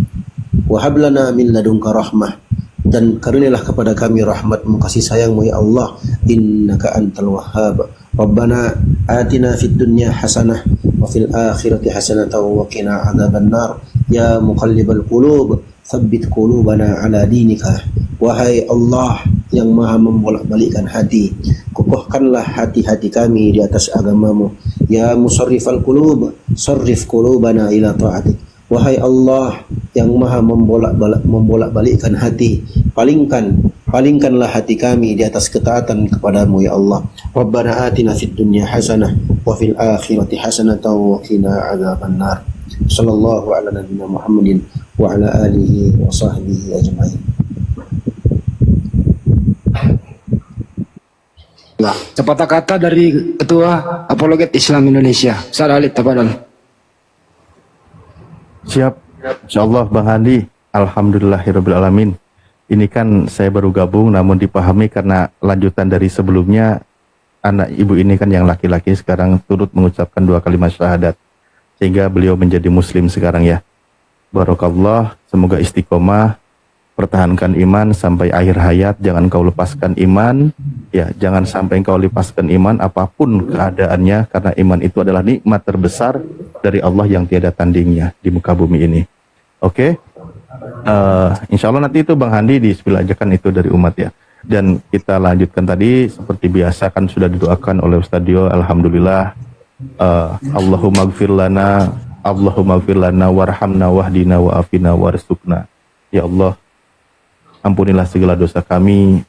Wa hab lana min ladunka rahmah, dan karunialah kepada kami rahmatmu, kasih sayangmu ya Allah. Innaka antal wahhab. Rabbana atina fid dunya hasanah wa fil akhirati hasanatan wa qina adzabannar. Ya muqallibal qulub, tsabbit qulubana ala dinika. Wahai Allah yang maha membolak-balikkan hati, kokohkanlah hati-hati kami di atas agamamu. Ya musarrifal qulub, sarrif qulubana ila ta'atik. Wahai Allah yang maha membolak-balikkan hati, palingkanlah hati kami di atas ketaatan kepadamu ya Allah. Rabbana atina fid dunya hasanah wa fil akhirati hasanatan wa qina adzabannar. Sallallahu ala nabiyyina Muhammadin wa ala alihi wa sahbihi ajma'in. Nah, sepatah kata dari Ketua Apologet Islam Indonesia, Ustaz Alif, tafadhol. Siap, insyaallah Bang Handi. Alhamdulillahirrabbilalamin. Ini kan saya baru gabung, namun dipahami karena lanjutan dari sebelumnya, anak ibu ini kan yang laki-laki sekarang turut mengucapkan 2 kalimat syahadat, sehingga beliau menjadi muslim sekarang ya. Barakallah, semoga istiqomah, pertahankan iman sampai akhir hayat, jangan kau lepaskan iman, ya jangan sampai kau lepaskan iman apapun keadaannya, karena iman itu adalah nikmat terbesar dari Allah yang tiada tandingnya di muka bumi ini. Oke, insya Allah nanti itu Bang Handi dispilajakan itu dari umat ya. Dan kita lanjutkan tadi seperti biasa kan sudah didoakan oleh Ustaz Dio, alhamdulillah. Allahumma gfir lana, Allahumma gfir lana warhamna wahdina wa'afina warzuqna. Ya Allah, ampunilah segala dosa kami,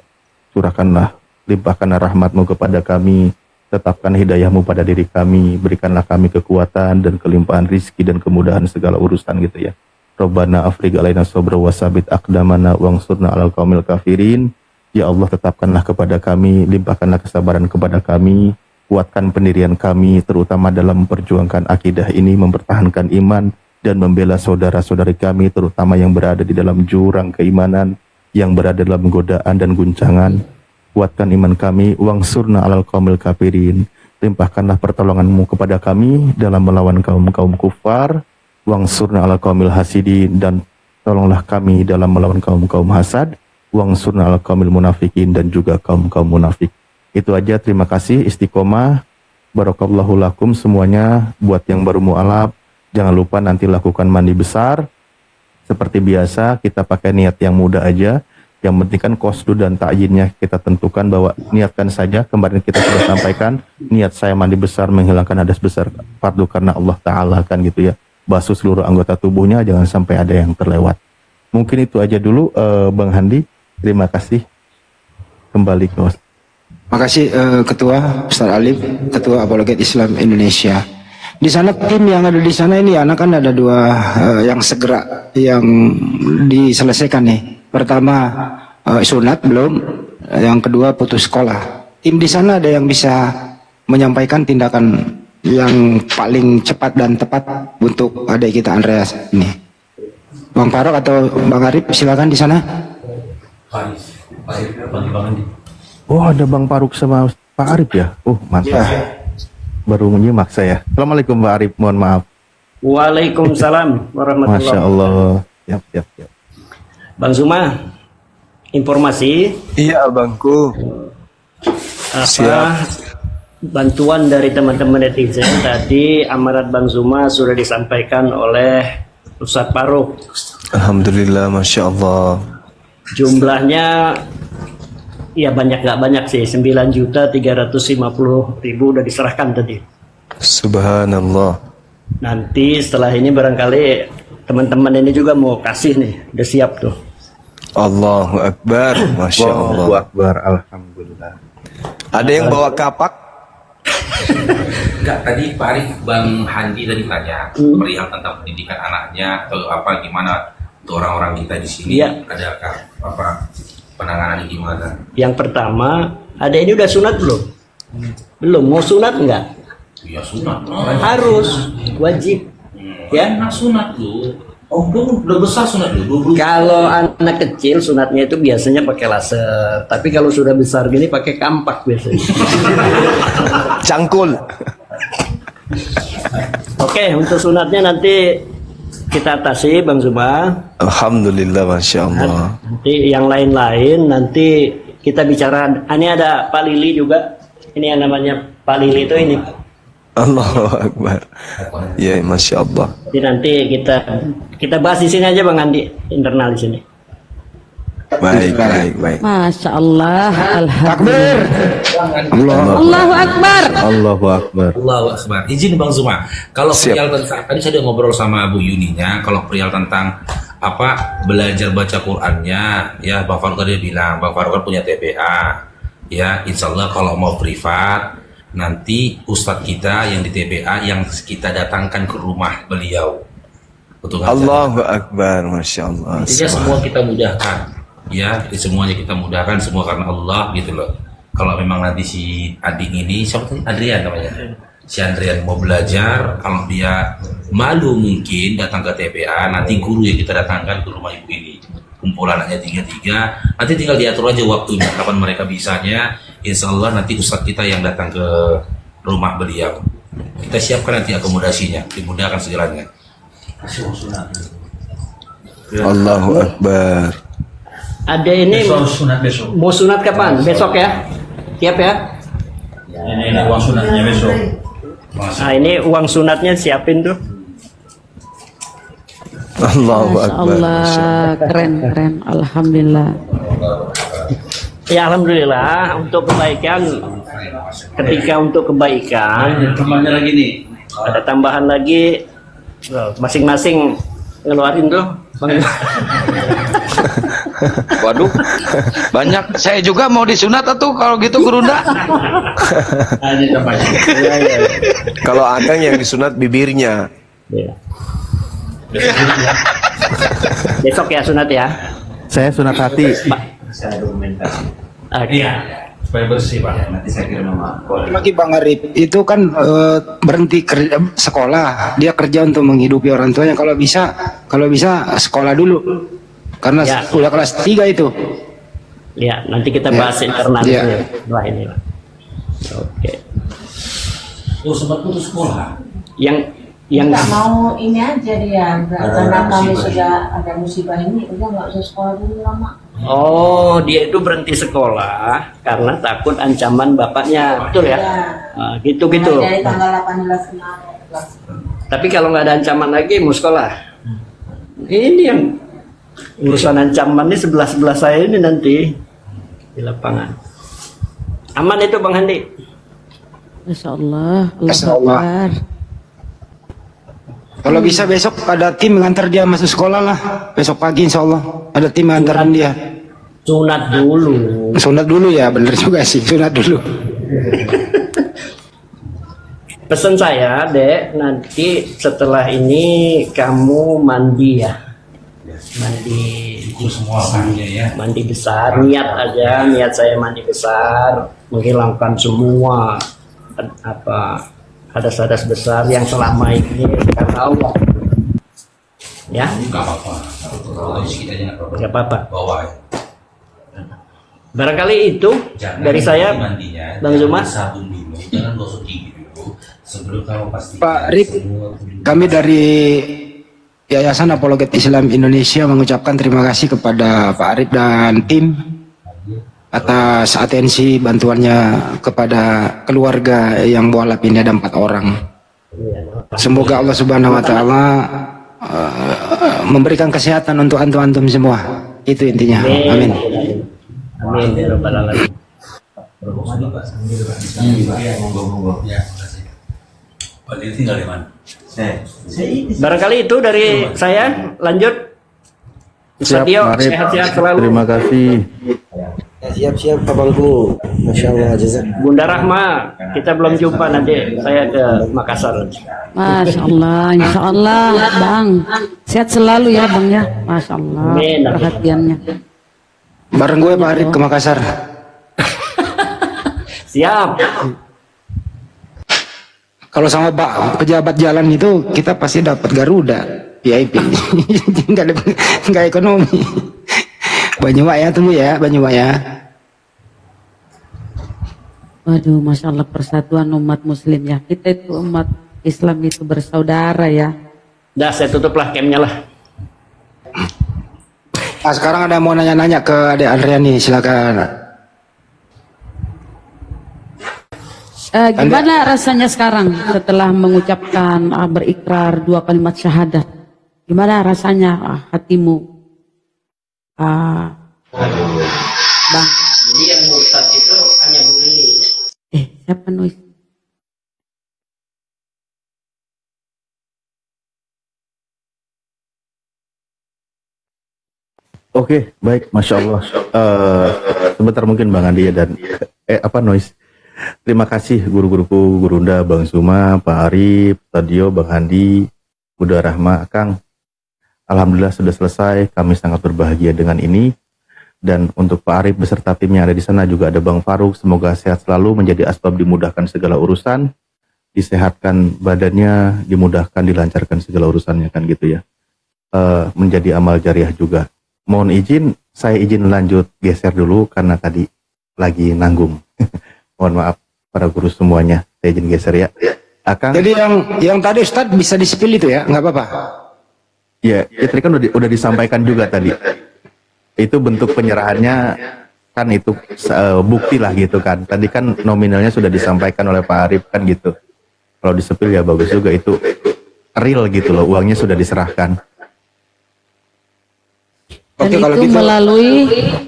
curahkanlah, limpahkanlah rahmatmu kepada kami, tetapkan hidayahmu pada diri kami, berikanlah kami kekuatan dan kelimpahan rizki dan kemudahan segala urusan gitu ya. Rabbana afriq alaina sabra wa sabit aqdamana wangsurna alal qaumil kafirin. Ya Allah, tetapkanlah kepada kami, limpahkanlah kesabaran kepada kami, kuatkan pendirian kami, terutama dalam memperjuangkan akidah ini, mempertahankan iman, dan membela saudara-saudari kami, terutama yang berada di dalam jurang keimanan, yang berada dalam godaan dan guncangan. Kuatkan iman kami, wangsurna alal qaumil kafirin. Limpahkanlah pertolonganmu kepada kami dalam melawan kaum-kaum kufar. Wangsurna alal qaumil hasidin, dan tolonglah kami dalam melawan kaum-kaum hasad. Wangsurna alal qaumil munafikin, dan juga kaum-kaum munafik. Itu aja, terima kasih, istiqomah. Barakallahu lakum semuanya. Buat yang baru mu'alaf, jangan lupa nanti lakukan mandi besar. Seperti biasa, kita pakai niat yang mudah aja. Yang penting kan qasdu dan ta'yinnya kita tentukan bahwa niatkan saja. Kemarin kita sudah sampaikan, niat saya mandi besar menghilangkan hadas besar fardu karena Allah Ta'ala kan gitu ya. Basuh seluruh anggota tubuhnya, jangan sampai ada yang terlewat. Mungkin itu aja dulu Bang Handi. Terima kasih. Kembali ke host. Makasih Ketua Ustaz Alif, Ketua Apologet Islam Indonesia. Di sana tim yang ada di sana ini anak kan ada 2 yang segera yang diselesaikan nih. Pertama sunat belum, yang kedua putus sekolah. Tim di sana ada yang bisa menyampaikan tindakan yang paling cepat dan tepat untuk adik kita Andreas ini. Bang Farok atau Bang Arif silakan di sana. Oh, ada Bang Faruk sama Pak Arif ya? Oh, mantap. Baru menyimak saya. Assalamualaikum Pak Arif, mohon maaf. Waalaikumsalam warahmatullahi wabarakatuh. Masya Allah. Siap. Bang Zuma, informasi. Iya abangku. Siap. Bantuan dari teman-teman netizen tadi, amanat Bang Zuma sudah disampaikan oleh Ustadz Faruk. Alhamdulillah, Masya Allah. Jumlahnya ya banyak nggak banyak sih, 9.350.000 udah diserahkan tadi. Subhanallah. Nanti setelah ini barangkali teman-teman ini juga mau kasih nih, udah siap tuh. Allahu Akbar, Masya Allah. Allahu Akbar, Alhamdulillah. Ada yang bawa kapak? Enggak, tadi Pak Arif, Bang Handi tadi tanya perihal tentang pendidikan anaknya atau apa gimana untuk orang-orang kita di sini. Iya. Adakah apa penanganan gimana? Yang pertama, ada ini udah sunat belum? Belum. Mau sunat enggak? Ya sunat. Harus, wajib. Ya. Enak sunat lu. Oh, udah besar sunat lu. Kalau anak kecil sunatnya itu biasanya pakai laser. Tapi kalau sudah besar gini pakai kampak biasanya. Cangkul. Oke, untuk sunatnya nanti kita atasi Bang Zuma. Alhamdulillah, Masya Allah. Nanti yang lain-lain nanti kita bicara. Ini ada Pak Lili juga. Ini yang namanya Pak Lili itu ini. Allahu Akbar. Ya, Masya Allah. Jadi nanti kita bahas di sini aja Bang Andi, internal di sini. Baik. Masya Allah. Alhamdulillah. Allahu Akbar. Allahu Akbar. Allahu Akbar. Izin Bang Zuma, kalau Siap. perihal tentang tadi saya udah ngobrol sama Bu Yuninya, kalau perihal tentang apa belajar baca Qur'annya, ya Bang Faruk tadi bilang Bang Faruk kan punya TPA, ya Insya Allah kalau mau privat nanti Ustadz kita yang di TPA yang kita datangkan ke rumah beliau untuk ngajar. Allahu Akbar, Masya Allah. Intinya semua kita mudahkan, ya semuanya kita mudahkan, semua karena Allah gitu loh. Kalau memang nanti si adik ini, siapa tadi? Adrian namanya. Si Adrian mau belajar, kalau dia malu mungkin datang ke TPA, nanti guru yang kita datangkan ke rumah ibu ini. Kumpul anaknya 3-3, nanti tinggal diatur aja waktunya, kapan mereka bisanya. Insya Allah nanti ustadz kita yang datang ke rumah beliau. Kita siapkan nanti akomodasinya, dimudahkan segalanya. Allahu Akbar. Ada ini mau sunat kapan? Besok ya? Siap ya? Ini uang sunatnya besok. Nah ini uang sunatnya siapin tuh. Allahu Masya Akbar. Allah. Keren. Alhamdulillah. Ya Alhamdulillah untuk kebaikan. Ketika untuk kebaikan Temannya lagi nih. ada tambahan lagi. Masing-masing ngeluarin tuh. Waduh, banyak. Saya juga mau disunat tuh kalau gitu Gerunda. Kalau Akang yang disunat bibirnya. Ya. Besok ya sunat ya. Saya sunat hati. Oke. Supaya bersih Pak. Nanti saya kirim nama. Lagi Bang Arif itu kan berhenti kerja sekolah, dia kerja untuk menghidupi orang tuanya. Kalau bisa sekolah dulu karena Ya. udah kelas 3 itu. Ya, nanti kita bahas internal Ya. setelah ini. Pak. Oke. Oh, sempat putus sekolah. Yang nggak mau ini aja dia karena kami sudah ada musibah ini udah nggak usah sekolah dulu lama. Oh, dia itu berhenti sekolah karena takut ancaman bapaknya, betul ya? Nah, gitu. Dari tanggal 18 kemarin. Tapi kalau nggak ada ancaman lagi mau sekolah. Ini yang urusan ancaman ini sebelah saya ini nanti di lapangan. Aman itu Bang Handi? Masya Allah. Masya Allah. Akbar. Kalau bisa besok ada tim mengantar dia masuk sekolah lah. Besok pagi insya Allah ada tim mengantarin dia. Sunat dulu. Sunat dulu ya, bener juga sih, sunat dulu. Pesan saya, Dek, nanti setelah ini kamu mandi ya. Mandi semua sanggnya ya. Mandi besar, niat aja, niat saya mandi besar, menghilangkan semua apa hadas-hadas besar yang selama ini karena Allah. Ya? Enggak apa-apa. Kalau sedikit aja enggak apa-apa. Enggak apa-apa. Bawa ya. Barangkali itu Jangan dari saya, mandinya, Bang Zuma. sabun dulu, jangan gosok gigi dulu sebelum kamu pasti. Pak Rip, kami dari Yayasan Apologet Islam Indonesia mengucapkan terima kasih kepada Pak Arif dan tim atas atensi bantuannya kepada keluarga yang mualaf ini ada 4 orang. Semoga Allah Subhanahu Wa Taala memberikan kesehatan untuk antum-antum semua. Itu intinya. Amin. Amin ya rabbal alamin. Tinggal di mana? Barangkali itu dari saya. Lanjut. Ustaz Tio, Arif. sehat-sehat selalu. Terima kasih. Siap-siap abangku. Masya Allah, jazak. Bunda Rahma, kita belum jumpa, nanti saya ke Makassar. Masya Allah, Insya Allah, Bang. Sehat selalu ya, Bang ya. Masya Allah, Amin. perhatiannya. Bareng gue Pak Arif ke Makassar. Siap. Kalau sama Pak pejabat jalan itu kita pasti dapat Garuda VIP. Nggak ekonomi. Banyumak ya, tunggu ya, Banyumak ya. Waduh, Masya Allah, persatuan umat muslim ya. Kita itu umat Islam itu bersaudara ya. Dah, saya tutuplah camnya lah. Nah, sekarang ada yang mau nanya-nanya ke Adek Andriani, silakan. Gimana rasanya sekarang setelah mengucapkan berikrar 2 kalimat syahadat? Gimana rasanya hatimu? Bang. Jadi yang murtad itu hanya Bu Lili. Siapa Nuis? Oke, baik, Masya Allah. Sebentar mungkin Bang Andi dan Noise. Terima kasih guru-guruku, Gurunda, Bang Suma, Pak Arif, Tadio, Bang Andi, Bunda Rahma, Kang. Alhamdulillah sudah selesai, kami sangat berbahagia dengan ini. Dan untuk Pak Arif beserta tim yang ada di sana juga ada Bang Faruk, semoga sehat selalu, menjadi asbab dimudahkan segala urusan, disehatkan badannya, dimudahkan, dilancarkan segala urusannya, kan gitu ya. Menjadi amal jariah juga. Mohon izin, saya izin lanjut geser dulu karena tadi lagi nanggung. Mohon maaf para guru semuanya, saya izin geser ya. Akang. Jadi yang tadi Ustadz bisa di-spill itu ya, nggak apa-apa? Ya, tadi kan udah disampaikan juga tadi. Itu bentuk penyerahannya kan itu bukti lah gitu kan. Tadi kan nominalnya sudah disampaikan oleh Pak Arif kan gitu. Kalau di-spill ya bagus juga, itu real gitu loh, uangnya sudah diserahkan. Dan Oke, kalau itu gitu, melalui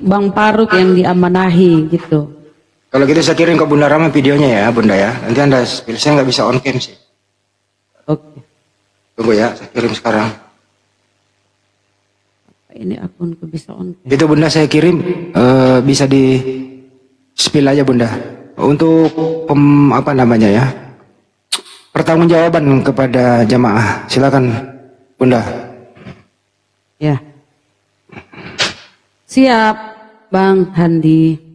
Bang Faruk yang diamanahi gitu. kalau gitu saya kirim ke Bunda Rama videonya ya, Bunda ya. Nanti Anda spill, saya nggak bisa on cam sih. Oke. Tunggu ya, saya kirim sekarang. Ini akunku bisa on. Itu Bunda saya kirim, bisa di spill aja Bunda. Untuk apa namanya ya, pertanggungjawaban kepada jamaah. Silakan Bunda. Ya. Siap, Bang Handi.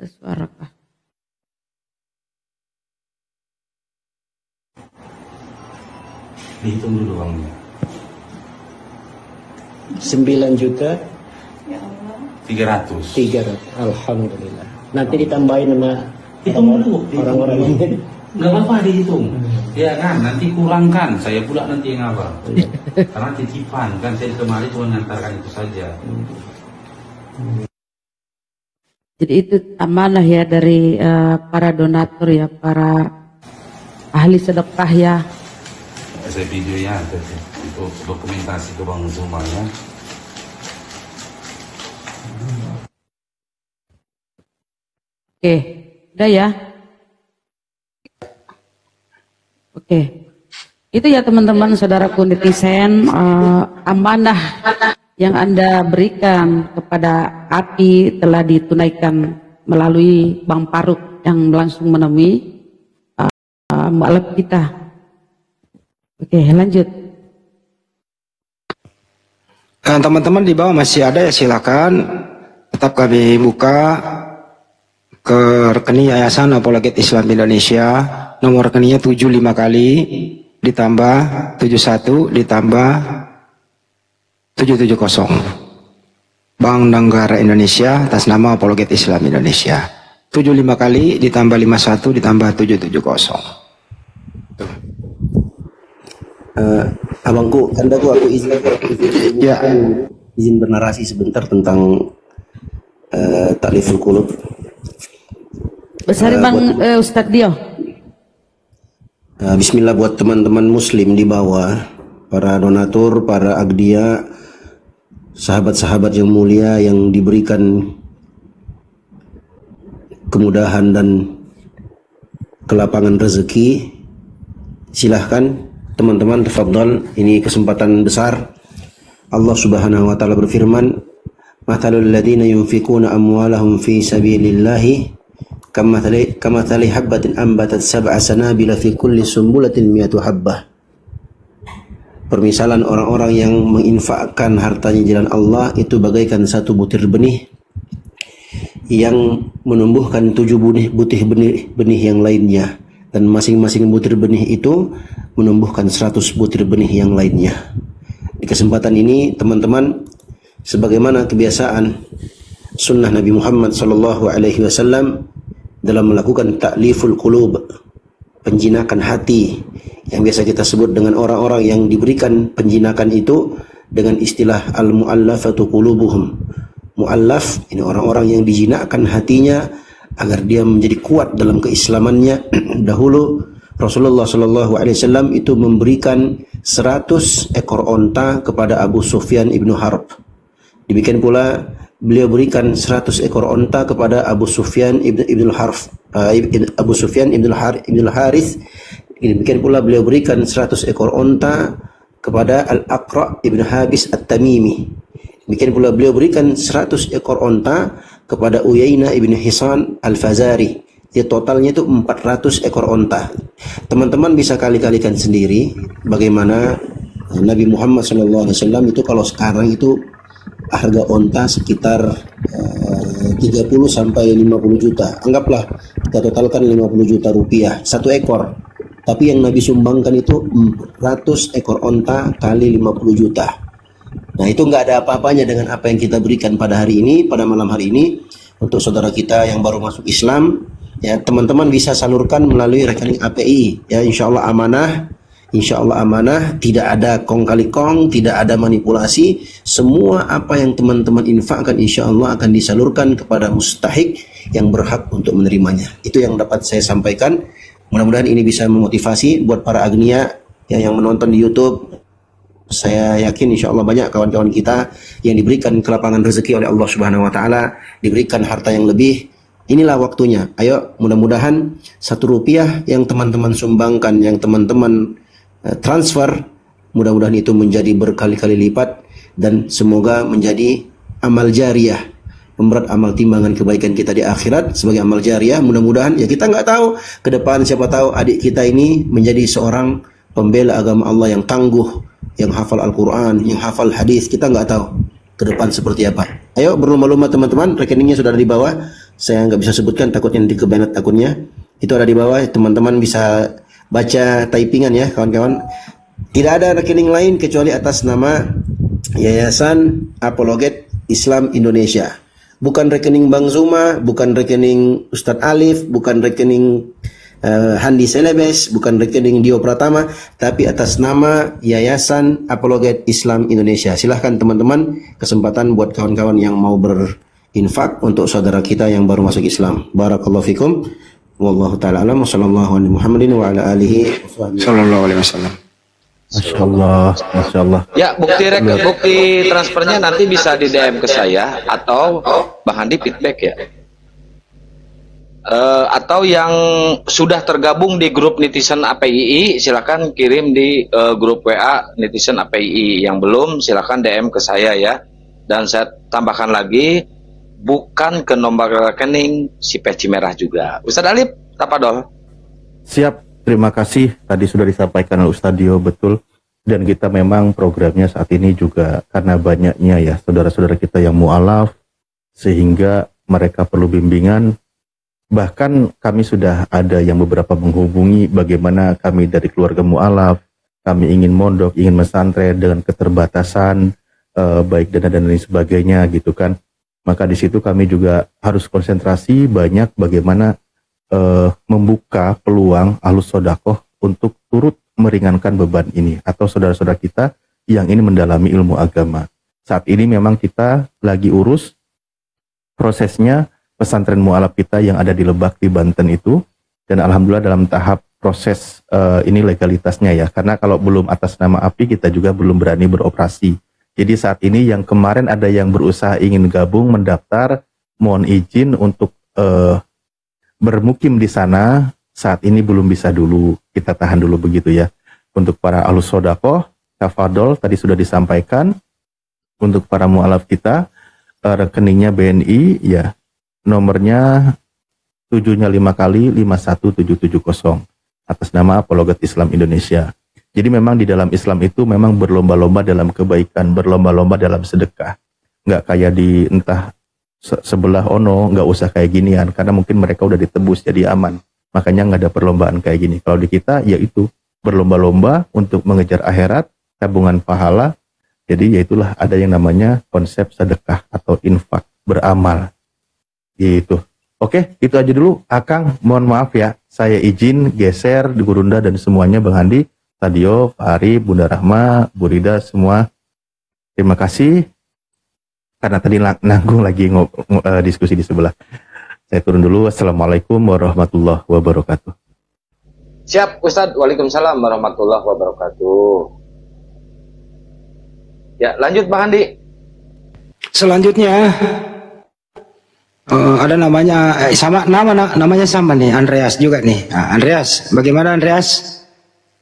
Ada suara kah? Dihitung dulu uangnya. 9 juta 300. 300. Alhamdulillah. Nanti ditambahin sama Hitung dulu. orang-orang ini. Nggak apa-apa dihitung. Ya kan, nanti kurangkan. Saya pula nanti yang apa? Karena titipan kan, saya kemarin cuma ngantarkan itu saja. Jadi itu amanah ya dari para donatur ya, para ahli sedekah ya. Saya videonya untuk dokumentasi ke Bang Zuma ya. Oke, udah ya. Oke, itu ya teman-teman, saudaraku netizen, amanah yang Anda berikan kepada API telah ditunaikan melalui Bang Faruk yang langsung menemui mualaf kita. Oke, lanjut. Teman-teman di bawah masih ada ya, silakan. Tetap kami buka ke rekening Yayasan Apologet Islam Indonesia. Nomor rekeningnya 75 kali ditambah 71 ditambah 770. Bank Negara Indonesia atas nama Apologet Islam Indonesia. 75 kali ditambah 51 ditambah 770. Abangku, aku izin ya. Izin bernarasi sebentar tentang Ta'liful Qulub. Besar Bang Ustadz Dio. Bismillah buat teman-teman muslim di bawah, para donatur, para agdia, sahabat-sahabat yang mulia yang diberikan kemudahan dan kelapangan rezeki. Silahkan teman-teman, tafadhal, ini kesempatan besar. Allah Subhanahu wa taala berfirman, "Mathalul ladzina yunfikuna amwalahum fi sabilillahi kamathali habbatin ambatat sab'a sanabila fi kulli sumbulatin mi'atu habbah." Permisalan orang-orang yang menginfakkan hartanya jalan Allah itu bagaikan satu butir benih yang menumbuhkan 7 butir benih yang lainnya, dan masing-masing butir benih itu menumbuhkan 100 butir benih yang lainnya. Di kesempatan ini teman-teman, sebagaimana kebiasaan sunnah Nabi Muhammad SAW dalam melakukan ta'liful qulub, penjinakan hati, yang biasa kita sebut dengan orang-orang yang diberikan penjinakan itu dengan istilah al-mu'allafatu qulubuhum. Mu'allaf ini orang-orang yang dijinakkan hatinya agar dia menjadi kuat dalam keislamannya. Dahulu Rasulullah SAW itu memberikan 100 ekor onta kepada Abu Sufyan ibnu Harb. Demikian pula beliau berikan 100 ekor onta kepada Abu Sufyan ibnu Harith. Demikian pula beliau berikan 100 ekor onta kepada Al-Aqra ibn Habis At-Tamimi. Demikian pula beliau berikan 100 ekor onta kepada Uyainah ibn Hisan Al-Fazari. Jadi totalnya itu 400 ekor onta. Teman-teman bisa kali-kalikan sendiri bagaimana Nabi Muhammad SAW itu kalau sekarang itu harga onta sekitar 30 sampai 50 juta. Anggaplah kita totalkan 50 juta rupiah satu ekor. Tapi yang Nabi sumbangkan itu 400 ekor onta kali 50 juta. Nah, itu nggak ada apa-apanya dengan apa yang kita berikan pada hari ini, pada malam hari ini. Untuk saudara kita yang baru masuk Islam, ya teman-teman bisa salurkan melalui rekening API. Ya, insya Allah amanah, tidak ada kong kali kong, tidak ada manipulasi. Semua apa yang teman-teman infakkan insya Allah akan disalurkan kepada mustahik yang berhak untuk menerimanya. Itu yang dapat saya sampaikan. Mudah-mudahan ini bisa memotivasi buat para agnia yang menonton di YouTube. Saya yakin insya Allah banyak kawan-kawan kita yang diberikan kelapangan rezeki oleh Allah Subhanahu Wa Taala, diberikan harta yang lebih. Inilah waktunya. Ayo, mudah-mudahan 1 rupiah yang teman-teman sumbangkan, yang teman-teman transfer, mudah-mudahan itu menjadi berkali-kali lipat dan semoga menjadi amal jariyah, memberat amal timbangan kebaikan kita di akhirat sebagai amal jariyah. Mudah-mudahan, ya kita nggak tahu ke depan, siapa tahu adik kita ini menjadi seorang pembela agama Allah yang tangguh, yang hafal Al-Quran, yang hafal hadis. Kita nggak tahu ke depan seperti apa. Ayo berlomba-lomba teman-teman, rekeningnya sudah ada di bawah. Saya nggak bisa sebutkan, takutnya nanti kebanet akunnya. Itu ada di bawah, teman-teman bisa baca typingan ya kawan-kawan. Tidak ada rekening lain kecuali atas nama Yayasan Apologet Islam Indonesia. Bukan rekening Bang Zuma, bukan rekening Ustadz Alif, bukan rekening Handi Selebes, bukan rekening Dio Pratama, tapi atas nama Yayasan Apologet Islam Indonesia. Silahkan teman-teman, kesempatan buat kawan-kawan yang mau berinfak untuk saudara kita yang baru masuk Islam. Barakallahu fikum. Wallahu ta'ala alam. Wassallallahu alaihi Muhammadin wa ala alihi sallallahu alaihi wasallam. Masya Allah, Masya Allah. Ya, bukti transfernya nanti bisa di DM ke saya atau Bang Handi feedback ya. Atau yang sudah tergabung di grup netizen APII silakan kirim di grup WA netizen APII. Yang belum silakan DM ke saya ya. Dan saya tambahkan lagi, bukan ke nomor rekening si peci merah juga. Ustadz Alif, tapadol. Siap, terima kasih. Tadi sudah disampaikan oleh Ustadz Dio, betul. Dan kita memang programnya saat ini juga karena banyaknya ya saudara-saudara kita yang mu'alaf, sehingga mereka perlu bimbingan. Bahkan kami sudah ada yang beberapa menghubungi bagaimana kami dari keluarga mu'alaf, kami ingin mondok, ingin mesantren dengan keterbatasan, baik dana dan lain sebagainya gitu kan. Maka di situ kami juga harus konsentrasi banyak bagaimana membuka peluang ahlus sodakoh untuk turut meringankan beban ini, atau saudara-saudara kita yang ini mendalami ilmu agama. Saat ini memang kita lagi urus prosesnya pesantren mu'alaf kita yang ada di Lebak di Banten itu, dan alhamdulillah dalam tahap proses ini legalitasnya ya, karena kalau belum atas nama API kita juga belum berani beroperasi. Jadi saat ini yang kemarin ada yang berusaha ingin gabung mendaftar, mohon izin untuk bermukim di sana saat ini belum bisa dulu, kita tahan dulu begitu ya. Untuk para ahlus sodakoh, tafadol tadi sudah disampaikan. Untuk para mualaf kita, rekeningnya BNI ya, nomornya 7-nya 5 kali 51770 atas nama Apologet Islam Indonesia. Jadi memang di dalam Islam itu memang berlomba-lomba dalam kebaikan, berlomba-lomba dalam sedekah. Nggak kayak di entah sebelah ono, nggak usah kayak ginian, karena mungkin mereka udah ditebus jadi aman. Makanya nggak ada perlombaan kayak gini. Kalau di kita yaitu berlomba-lomba untuk mengejar akhirat, tabungan pahala. Jadi yaitulah ada yang namanya konsep sedekah atau infak, beramal. Gitu. Oke, itu aja dulu. Akang, mohon maaf ya. Saya izin geser di Gurunda dan semuanya, Bang Handi, Tadio, Pak Ari, Bunda Rahma, Bu Rida, semua. Terima kasih. Karena tadi nanggung lagi diskusi di sebelah. Saya turun dulu. Assalamualaikum warahmatullahi wabarakatuh. Siap, Ustadz. Waalaikumsalam warahmatullahi wabarakatuh. Ya, lanjut Bang Andi. Selanjutnya ada namanya namanya sama nih, Andreas juga nih. Nah, Andreas, bagaimana Andreas?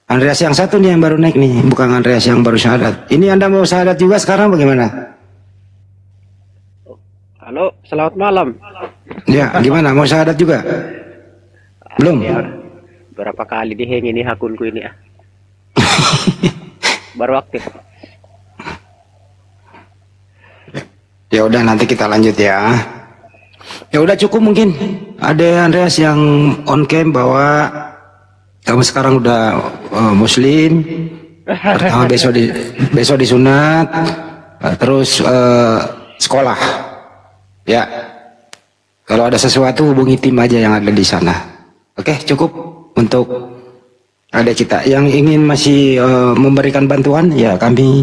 Andreas yang satu nih yang baru naik nih, bukan Andreas yang baru syahadat. Ini Anda mau syahadat juga sekarang bagaimana? Halo, selamat malam. Ya, gimana? Mau syahadat juga? Belum? Ya, berapa kali diheng ini akunku ini ya. Baru aktif. Ya udah, nanti kita lanjut ya. Ya udah, cukup mungkin. Ada Andreas yang on cam bahwa kamu sekarang udah muslim. Pertama besok disunat, terus sekolah. Ya. Kalau ada sesuatu hubungi tim aja yang ada di sana. Oke, cukup untuk adik kita yang ingin masih memberikan bantuan, ya kami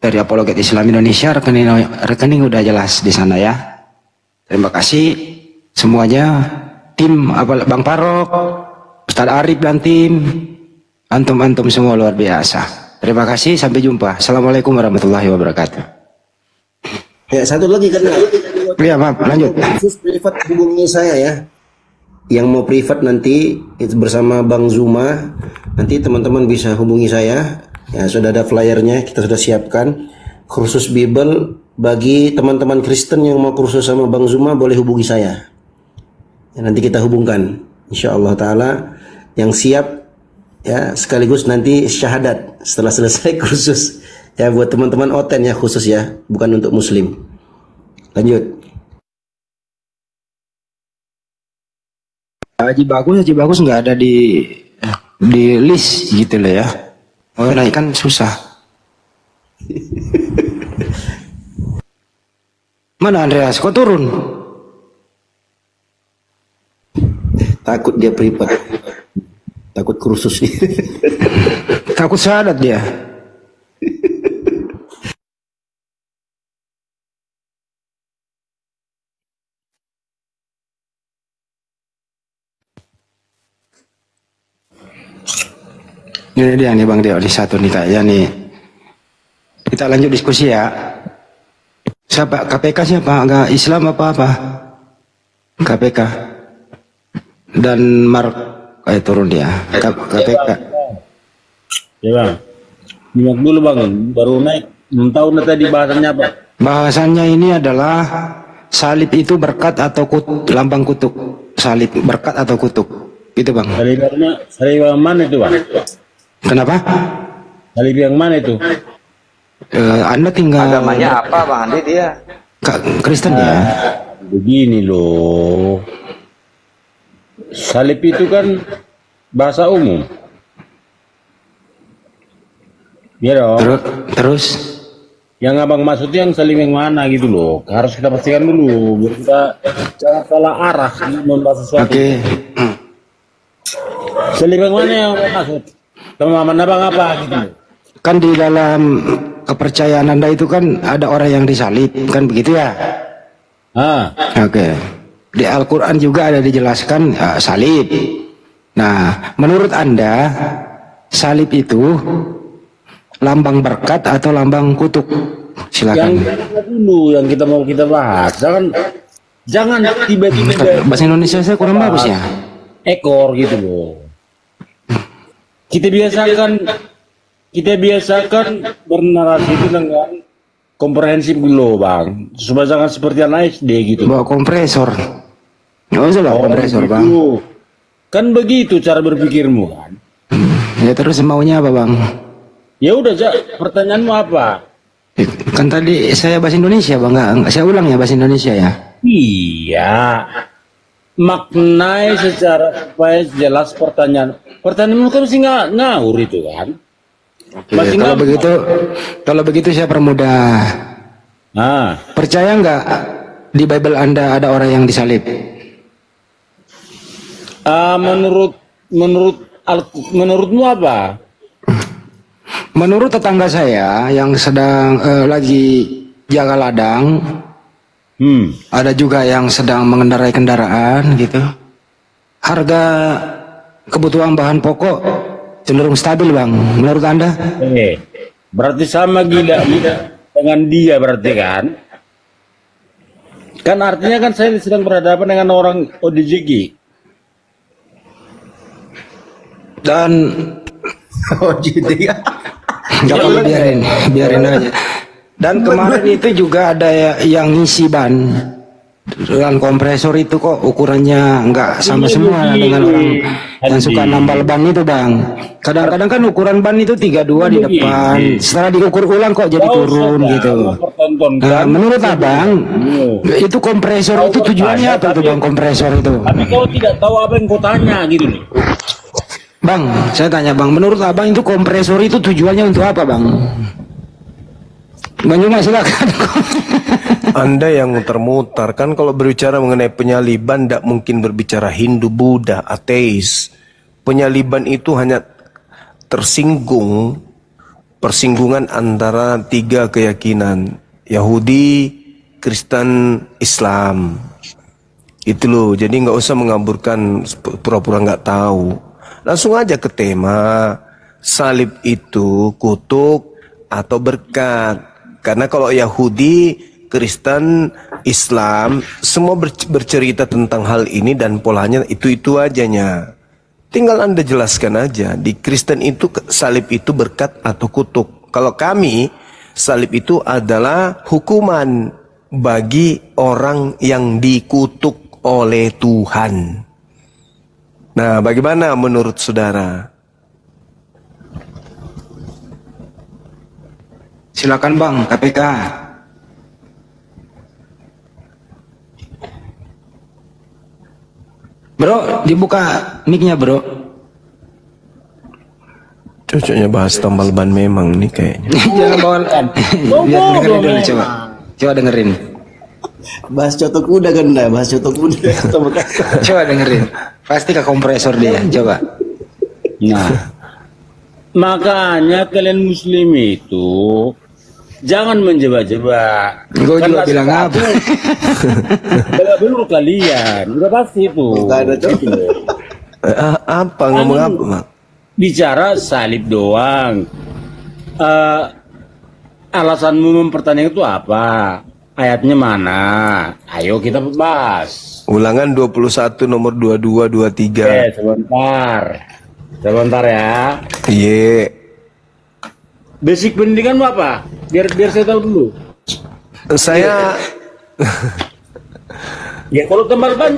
dari Apologet Islam Indonesia, rekening udah jelas di sana ya. Terima kasih semuanya, tim Bang Parok, Ustadz Arif dan tim, antum semua luar biasa. Terima kasih, sampai jumpa. Assalamualaikum warahmatullahi wabarakatuh. Ya, satu lagi kan. Ya, maaf, lanjut. Khusus privat hubungi saya ya. Yang mau privat nanti itu bersama Bang Zuma, nanti teman-teman bisa hubungi saya. Ya, sudah ada flyernya, kita sudah siapkan kursus Bible bagi teman-teman Kristen yang mau kursus sama Bang Zuma, boleh hubungi saya. Ya, nanti kita hubungkan, insya Allah Taala yang siap ya, sekaligus nanti syahadat setelah selesai kursus ya, buat teman-teman oten ya, khusus ya, bukan untuk Muslim. Lanjut. Haji bagus nggak ada di list gitu loh ya. Oh, naik kan susah. Mana Andreas? Kok turun? Takut dia privat. Takut kursus. Takut syahadat dia. Ini dia nih Bang Dio, di satu nih kayaknya nih. Kita lanjut diskusi ya. Siapa? KPK siapa? Enggak Islam apa-apa? KPK. Dan Mark turun dia. KPK. Ya Bang. Nyimak dulu Bang, baru naik. Belum tahu tadi bahasannya apa. Bahasannya ini adalah salib itu berkat atau lambang kutuk. Salib berkat atau kutuk. Gitu Bang. Salib yang mana itu Bang? Kenapa? Salib yang mana itu? Anda tinggal. Agamanya apa Bang Andi dia? Kristen ya. Begini loh. Salib itu kan bahasa umum. Ya dong. Terus? Yang abang maksudnya yang salib yang mana gitu loh. Harus kita pastikan dulu biar kita jangan salah arah membahas sesuatu. Oke. Salib yang mana yang maksud? Pemahaman abang apa gitu? Kan di dalam kepercayaan Anda itu kan ada orang yang disalib, kan begitu ya? Oke. Di Al-Quran juga ada dijelaskan salib. Nah, menurut Anda salib itu lambang berkat atau lambang kutuk? Silakan. Yang dulu yang kita mau kita bahas, kan Jangan tiba-tiba bahasa Indonesia saya kurang bagus ya. Ekor gitu loh. Kita biasakan bernarasi itu dengan komprehensif dulu bang, supaya jangan seperti anak SD gitu. Bawa kompresor, nggak usah bawa kompresor bang. Kan begitu cara berpikirmu kan. Ya terus maunya apa bang? Ya udah, pertanyaanmu apa? Kan tadi saya bahasa Indonesia bang, nggak saya ulang ya bahasa Indonesia ya. Iya, maknai secara supaya jelas pertanyaan. Pertanyaanmu kan mesti ngawur itu kan. Oke, kalau begitu saya permudah. Percaya nggak di Bible Anda ada orang yang disalib? Menurutmu apa? Menurut tetangga saya yang sedang lagi jaga ladang, ada juga yang sedang mengendarai kendaraan gitu. Harga kebutuhan bahan pokok cenderung stabil bang. Menurut Anda? Berarti sama gila dengan dia berarti kan? Kan artinya kan saya sedang berhadapan dengan orang ODGJ. Dan ODGJ. Gak apa-apa, biarin aja. Dan kemarin itu juga ada yang ngisi ban dengan kompresor itu kok ukurannya nggak sama semua dengan orang yang suka nambal ban itu bang. Kadang-kadang kan ukuran ban itu 32 di depan, setelah diukur ulang kok jadi turun gitu. Nah, menurut abang itu kompresor itu tujuannya apa tuh bang, kompresor itu? Tapi kau tidak tahu apa yang kau tanya gitu nih. Bang, saya tanya bang, menurut abang itu kompresor itu tujuannya untuk apa bang? Bang Yuma silakan. Anda yang muter-muter kan, kalau berbicara mengenai penyaliban tidak mungkin berbicara Hindu, Buddha, ateis. Penyaliban itu hanya persinggungan antara 3 keyakinan, Yahudi, Kristen, Islam. Itu loh, jadi nggak usah mengaburkan pura-pura nggak tahu. Langsung aja ke tema, salib itu kutuk atau berkat. Karena kalau Yahudi, Kristen, Islam, semua bercerita tentang hal ini dan polanya itu-itu ajanya. Tinggal Anda jelaskan aja, di Kristen itu salib itu berkat atau kutuk. Kalau kami, salib itu adalah hukuman bagi orang yang dikutuk oleh Tuhan. Nah, bagaimana menurut saudara? Silakan bang, KPK. Bro, dibuka mic-nya bro. Cocoknya bahas tambal ban memang nih kayaknya. Jangan bawa. Biar dengerin dulu coba. Coba dengerin. Bahas cotok kuda kan dah, bahas cotok kuda. Coba dengerin. Pasti ke kompresor dia. Coba. Nah, makanya kalian muslim itu jangan menjebak-jebak. Gue juga bilang apa? Bela dulu kalian, udah pasti itu. Apa ngomong apa, Mak? Bicara salib doang. Alasanmu mempertanyakan itu apa? Ayatnya mana? Ayo kita bahas. Ulangan 21 nomor 22 23. Sebentar ya. Iya. Basic pendidikanmu apa? Biar saya tahu dulu. Saya ya kalau tambal ban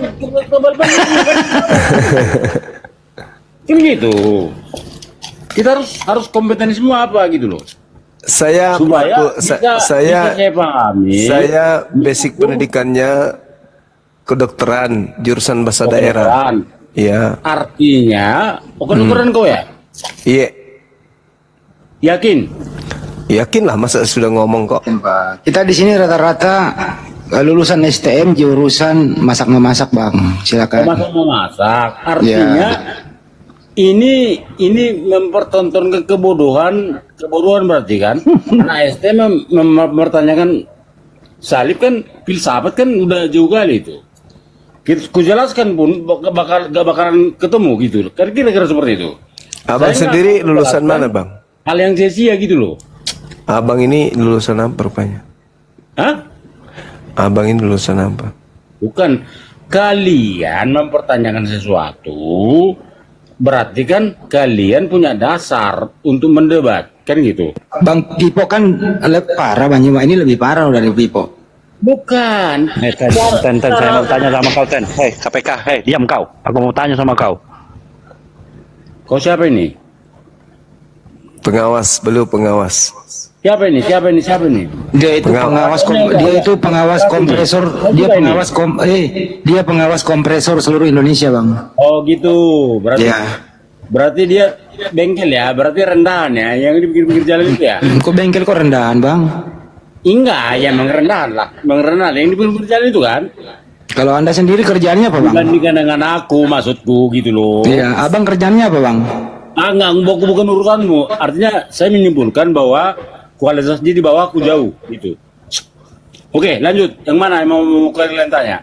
kan gitu. Kita harus kompeten semua apa gitu loh. Saya saya pahami. Saya basic pendidikannya kedokteran, jurusan bahasa daerah. Iya. Artinya, kedokteran kau ya? Iya. Yakin? Yakin lah, masa sudah ngomong kok. Kita di sini rata-rata lulusan STM jurusan masak-memasak, Bang. Silakan. Masak-memasak. Artinya ini mempertontonkan kebodohan berarti kan? Nah, STM mempertanyakan salib kan, filsafat kan udah jauh kali itu. Kujelaskan pun gak bakalan ketemu gitu. Kira-kira seperti itu. Abang sendiri lulusan mana, Bang? Hal yang sia-sia gitu loh. Abang ini lulusan apa rupanya? Hah? Abang ini lulusan apa? Bukan kalian mempertanyakan sesuatu, berarti kan kalian punya dasar untuk mendebat, kan gitu. Bang Pipo kan parah, Bang Jima ini lebih parah dari Pipo. Bukan. Ten, saya mau tanya sama kau, Ten. Hei, KPK, hei, diam kau. Aku mau tanya sama kau. Kau siapa ini? Pengawas, beliau pengawas. Siapa ini? Dia itu pengawas kompresor, dia pengawas kompresor seluruh Indonesia, Bang. Oh gitu. Berarti Ya. berarti dia bengkel ya, berarti rendahan ya, yang di pinggir-pinggir jalan itu ya. Kok bengkel kok rendahan, Bang? Enggak, ya emang rendahan lah. Emang rendahan yang di pinggir jalan itu kan. Kalau Anda sendiri kerjaannya apa, Bang? Dibandingkan dengan aku, maksudku gitu loh. Iya, Abang kerjaannya apa, Bang? Enggak, bukan urusanmu. Artinya saya menyimpulkan bahwa kualitas dia di bawah aku jauh gitu. Oke, lanjut. Yang mana yang mau kalian tanya?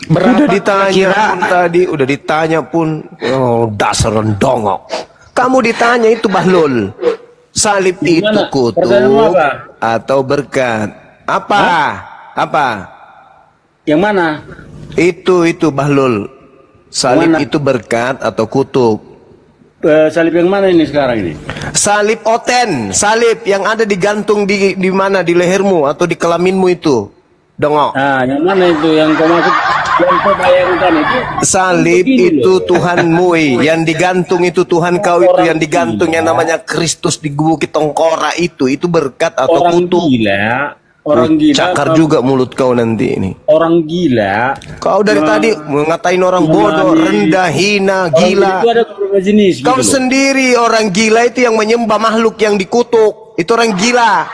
Udah ditanya pun tadi, udah ditanya pun, oh, dasar dongok. Kamu ditanya itu Bahlul, salib itu kutub atau berkat? Apa? Apa? Yang mana? Itu Bahlul, salib itu berkat atau kutub? Salib yang mana ini sekarang ini? Salib oten, salib yang ada digantung di mana, di lehermu atau di kelaminmu itu, dongok. Nah, yang mana itu yang kau maksud? Yang kau bayangkan itu? Salib itu Tuhanmu, yang digantung itu Tuhan kau, itu yang digantung yang namanya Kristus di Bukit Tongkora itu berkat atau kutub? Orang gila. Cakar juga mulut kau nanti ini. Orang gila. Kau dari tadi mengatain orang bodoh, rendah, hina, gila. Itu ada beberapa jenis. Kau gitu sendiri orang gila itu yang menyembah makhluk yang dikutuk. Itu orang gila.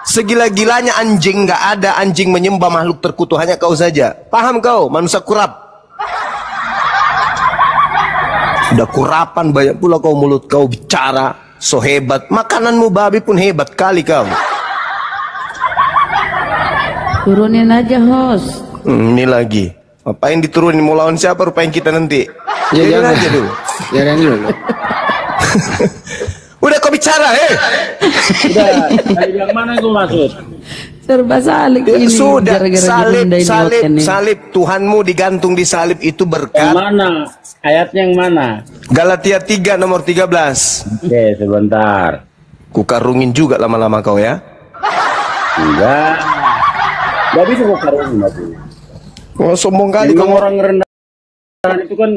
Segila-gilanya anjing, nggak ada anjing menyembah makhluk terkutuk, hanya kau saja. Paham kau, manusia kurap? Udah kurapan banyak pula kau, mulut kau bicara so hebat. Makananmu babi pun hebat kali kau. Turunin aja, host. Ini lagi. Ngapain diturunin? Mau lawan siapa rupain kita nanti? Ya, jangan aja dulu. Jangan dulu. Udah kau bicara, Udah, yang mana itu maksud? Serba salib ini. Sudah, gara-gara salib Tuhanmu digantung di salib itu berkat. Yang mana? Ayatnya yang mana? Galatia 3 nomor 13. Oke, sebentar. Ku karungin juga lama-lama kau ya. Enggak. Gak bisa kok karungin aku. Oh, sombong kali kamu. Orang rendah itu kan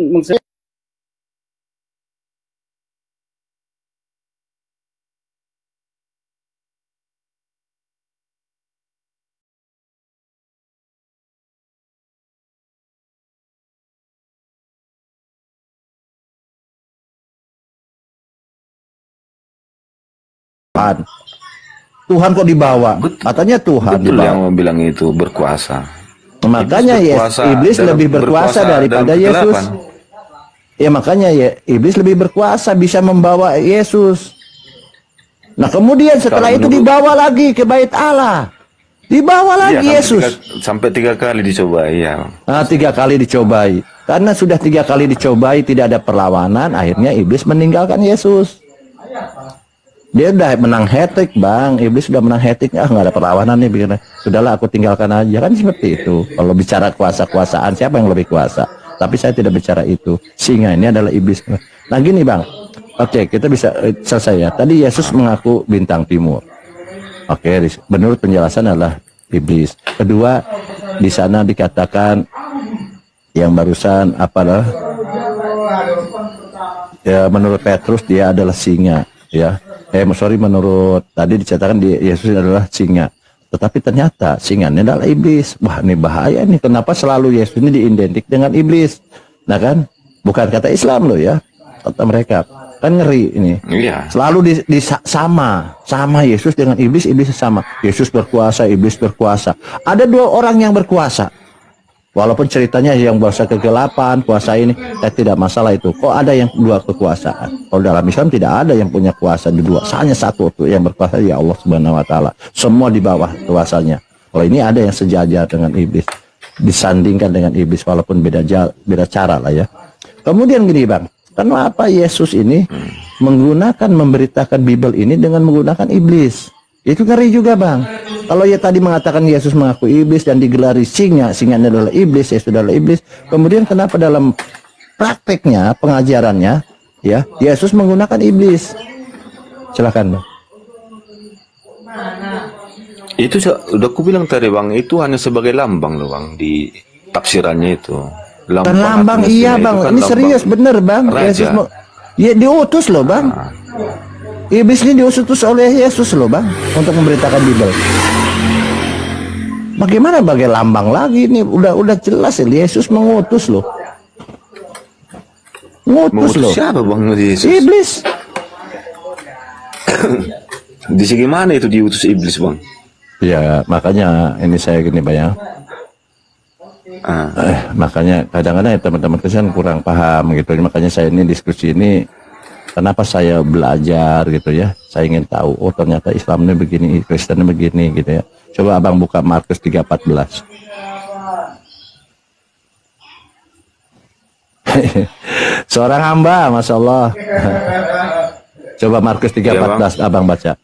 Tuhan kok dibawa? Katanya Tuhan betul dibawa. yang mau bilang itu berkuasa. Makanya iblis lebih berkuasa daripada Yesus. Ya makanya ya iblis lebih berkuasa, bisa membawa Yesus. Nah kemudian setelah itu dibawa lagi ke bait Allah, dibawa lagi Yesus. Sampai 3 kali dicobai ya. Nah 3 kali dicobai. Karena sudah 3 kali dicobai tidak ada perlawanan, akhirnya iblis meninggalkan Yesus. Dia udah menang hat-trick, Bang. Iblis sudah menang hat-trick, nggak ada perlawanan nih. Sudahlah aku tinggalkan aja. Kan seperti itu. Kalau bicara kuasa-kuasaan, siapa yang lebih kuasa? Tapi saya tidak bicara itu. Singa ini adalah iblis. Nah gini, Bang. Oke, kita bisa selesai ya. Tadi Yesus mengaku bintang timur. Oke, menurut penjelasan adalah iblis. Kedua, di sana dikatakan yang barusan apalah? Ya, menurut Petrus dia adalah singa, ya. Menurut tadi dicatakan Yesus adalah singa. Tetapi ternyata singanya adalah iblis. Wah, ini bahaya nih. Kenapa selalu Yesus ini diidentik dengan iblis? Nah kan, bukan kata Islam loh ya. Kata mereka. Kan ngeri ini. Iya. Selalu sama Yesus dengan iblis sama. Yesus berkuasa, iblis berkuasa. Ada 2 orang yang berkuasa. Walaupun ceritanya yang bahasa kegelapan, kuasa ini, tidak masalah itu. Kok ada yang 2 kekuasaan? Kalau dalam Islam tidak ada yang punya kuasa di 2. Hanya 1 tuh yang berkuasa, ya Allah Subhanahu Wa Taala. Semua di bawah kuasanya. Kalau ini ada yang sejajar dengan iblis, disandingkan dengan iblis, walaupun beda cara lah ya. Kemudian gini Bang, kenapa Yesus ini memberitakan Bible ini dengan menggunakan iblis? Itu ngeri juga Bang. Kalau ya tadi mengatakan Yesus mengaku iblis dan digelari singa, singa adalah iblis, Yesus adalah iblis. Kemudian kenapa dalam prakteknya, pengajarannya, ya Yesus menggunakan iblis? Silakan, Bang. Itu udah aku bilang tadi Bang, itu hanya sebagai lambang loh Bang di tafsirannya itu. Lambang iya Bang, kan ini serius bener Bang. Yesus ya diutus loh Bang. Iblis ini diutus oleh Yesus loh Bang untuk memberitakan Bible. Bagaimana bagai lambang lagi ini? Udah jelas ya Yesus mengutus loh. Mengutus loh. Siapa Bang Yesus? Iblis. Di segi mana itu diutus iblis Bang? Ya makanya ini saya gini Bang ya. Makanya kadang-kadang ya, teman-teman Kristen kurang paham gitu. Makanya saya ini diskusi ini, kenapa saya belajar gitu ya. Saya ingin tahu, oh ternyata Islamnya begini, Kristennya begini gitu ya. Coba Abang buka Markus 3:14. Seorang hamba, Masya Allah. Coba Markus 3:14 Abang baca.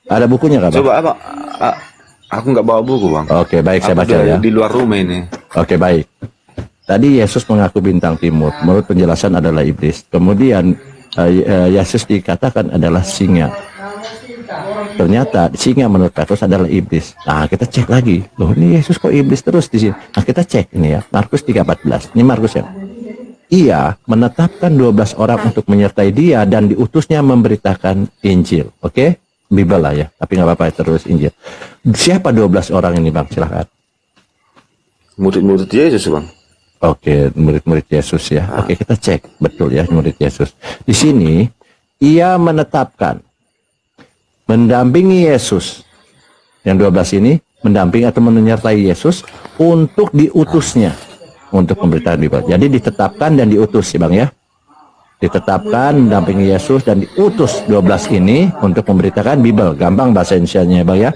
Ada bukunya nggak Bang? Coba Abang. Aku nggak bawa buku Bang. Oke baik, saya baca ya. Di luar rumah ini. Oke baik. Tadi Yesus mengaku bintang timur. Menurut penjelasan adalah iblis. Kemudian Yesus dikatakan adalah singa. Ternyata singa menurut Petrus adalah iblis. Nah kita cek lagi. Loh ini Yesus kok iblis terus di sini? Nah kita cek ini ya. Markus 3:14. Ini Markus ya. Ia menetapkan 12 orang untuk menyertai dia dan diutusnya memberitakan Injil. Oke? Bible lah ya. Tapi nggak apa-apa terus Injil. Siapa 12 orang ini Bang? Silahkan. Murid-murid Yesus Bang. Oke, murid-murid Yesus ya. Oke, kita cek betul ya murid Yesus. Di sini ia menetapkan mendampingi Yesus. Yang 12 ini mendampingi atau menyertai Yesus untuk diutusnya untuk memberitakan Bible. Jadi ditetapkan dan diutus ya Bang ya. Ditetapkan mendampingi Yesus dan diutus 12 ini untuk memberitakan Bible. Gampang bahasa Indonesianya Bang ya.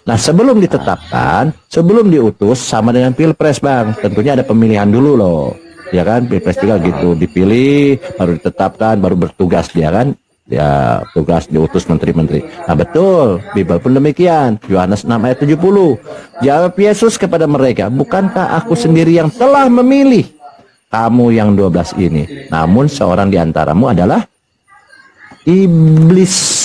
Nah sebelum ditetapkan, sebelum diutus sama dengan pilpres Bang, tentunya ada pemilihan dulu loh, ya kan? Pilpres juga gitu, dipilih, baru ditetapkan, baru bertugas dia kan, ya tugas diutus menteri-menteri. Nah betul, Bible pun demikian. Yohanes 6 ayat 70. Jawab Yesus kepada mereka, bukankah aku sendiri yang telah memilih kamu yang 12 ini? Namun seorang di antaramu adalah iblis.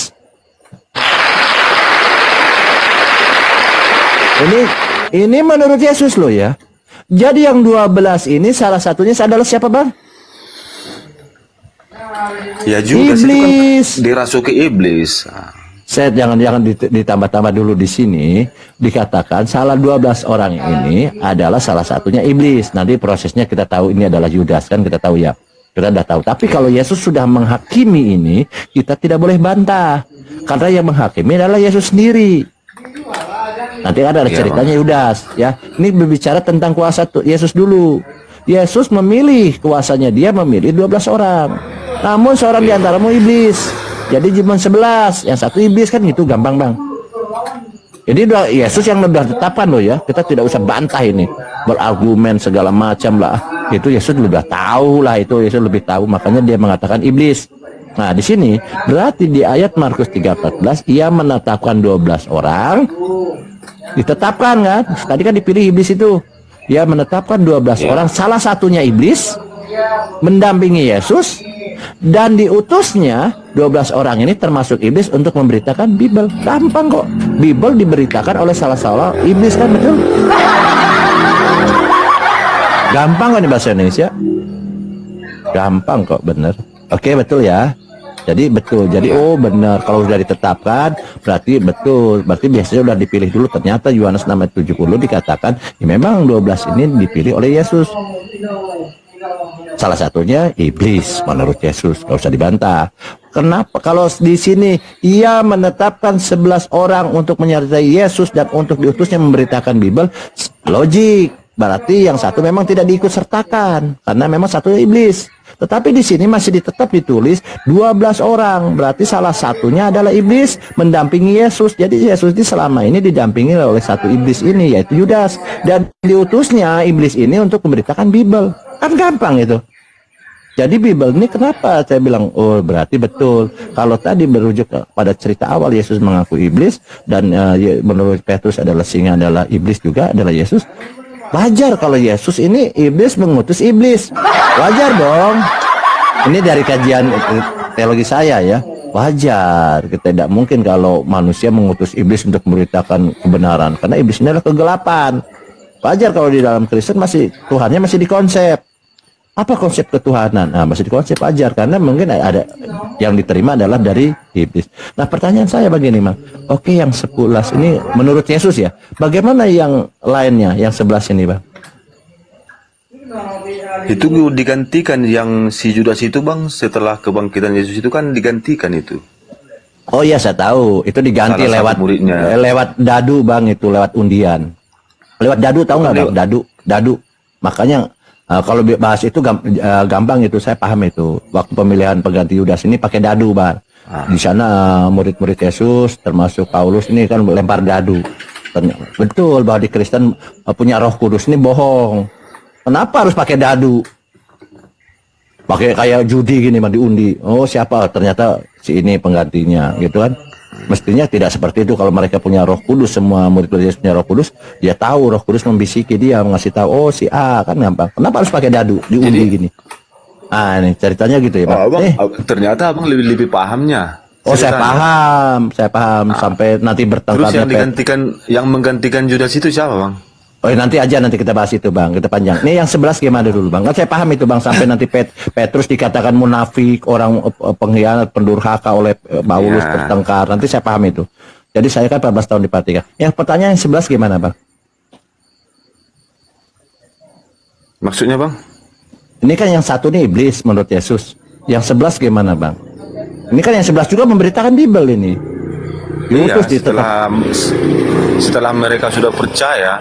Ini menurut Yesus loh ya. Jadi yang 12 ini salah satunya adalah siapa Bang? Ya juga iblis. Kan dirasuki iblis. Saya jangan ditambah-tambah dulu di sini. Dikatakan salah 12 orang ini adalah salah satunya iblis. Nanti prosesnya kita tahu ini adalah Yudas kan, kita tahu ya. Kita sudah tahu. Tapi kalau Yesus sudah menghakimi ini, kita tidak boleh bantah. Karena yang menghakimi adalah Yesus sendiri. Nanti ada ceritanya Yudas ya. Ini berbicara tentang kuasa Yesus dulu. Yesus memilih kuasanya, dia memilih 12 orang. Namun seorang di antaramu iblis. Jadi cuma 11, yang satu iblis kan gitu, gampang Bang. Jadi Yesus yang sudah tetapkan loh ya. Kita tidak usah bantah ini, berargumen segala macam lah. Itu Yesus sudah tahu lah, itu Yesus lebih tahu, makanya dia mengatakan iblis. Nah di sini berarti di ayat Markus 3:14 ia menetapkan 12 orang. Ditetapkan kan? Tadi kan dipilih iblis itu. Dia menetapkan 12 orang, salah satunya iblis, mendampingi Yesus, dan diutusnya 12 orang ini termasuk iblis untuk memberitakan Bible. Gampang kok. Bible diberitakan oleh salah iblis kan, betul? Gampang kok nih bahasa Indonesia. Gampang kok, bener. Oke, betul ya. Jadi betul, jadi oh benar, kalau sudah ditetapkan berarti betul, berarti biasanya sudah dipilih dulu. Ternyata Yohanes 6 ayat 70 dikatakan ya, memang 12 ini dipilih oleh Yesus. Salah satunya iblis menurut Yesus, nggak usah dibantah. Kenapa kalau di sini ia menetapkan 11 orang untuk menyertai Yesus dan untuk diutusnya memberitakan Bible? Logik, berarti yang satu memang tidak diikut sertakan karena memang satunya iblis. Tetapi di sini masih tetap ditulis 12 orang. Berarti salah satunya adalah iblis mendampingi Yesus. Jadi Yesus ini selama ini didampingi oleh satu iblis ini, yaitu Yudas. Dan diutusnya iblis ini untuk memberitakan Bible. Kan gampang itu. Jadi Bible ini kenapa saya bilang, oh berarti betul. Kalau tadi merujuk pada cerita awal Yesus mengaku iblis dan menurut Petrus adalah singa adalah iblis juga adalah Yesus. Wajar kalau Yesus ini iblis mengutus iblis. Wajar dong. Ini dari kajian teologi saya ya. Wajar. Kita tidak mungkin kalau manusia mengutus iblis untuk memberitakan kebenaran. Karena iblis ini adalah kegelapan. Wajar kalau di dalam Kristen masih Tuhannya masih dikonsep. Apa konsep ketuhanan? Nah, masih dikonsep wajar karena mungkin ada yang diterima adalah dari iblis. Nah, pertanyaan saya begini, Mang. Oke, yang 11 ini menurut Yesus ya. Bagaimana yang lainnya, yang 11 ini, Bang? Itu digantikan yang si Judas itu, Bang, setelah kebangkitan Yesus itu kan digantikan itu. Oh iya, saya tahu. Itu diganti lewat dadu, Bang, itu lewat undian. Lewat dadu, tahu nggak, Bang? Dadu. Makanya kalau bahas itu gampang itu, saya paham itu. Waktu pemilihan pengganti Yudas ini pakai dadu, Bang. Di sana murid-murid Yesus termasuk Paulus ini kan lempar dadu. Betul bahwa di Kristen punya Roh Kudus ini bohong. Kenapa harus pakai dadu? Pakai kayak judi gini, Bang, diundi. Oh, siapa? Ternyata si ini penggantinya, gitu kan. Mestinya tidak seperti itu. Kalau mereka punya Roh Kudus, semua murid-murid Yesus punya Roh Kudus, dia tahu Roh Kudus membisiki dia, mengasih tahu, oh si A, kan gampang. Kenapa harus pakai dadu diundi gini? Ah, ini ceritanya gitu ya, Bang. Ternyata Abang lebih pahamnya. Oh, saya paham sampai nanti bertengkar. Terus yang menggantikan Judas itu siapa, Bang? Oh, nanti kita bahas itu, Bang. Kita panjang. Nih yang 11 gimana dulu, Bang? Kan saya paham itu, Bang, sampai nanti Petrus dikatakan munafik, orang pengkhianat, pendurhaka oleh Paulus, bertengkar. Nanti saya paham itu. Jadi saya kan 14 tahun di Vatikan. Yang pertanyaan yang 11 gimana, Bang? Maksudnya, Bang? Ini kan yang satu nih iblis menurut Yesus. Yang 11 gimana, Bang? Ini kan yang 11 juga memberitakan Bible ini. Iya, setelah mereka sudah percaya,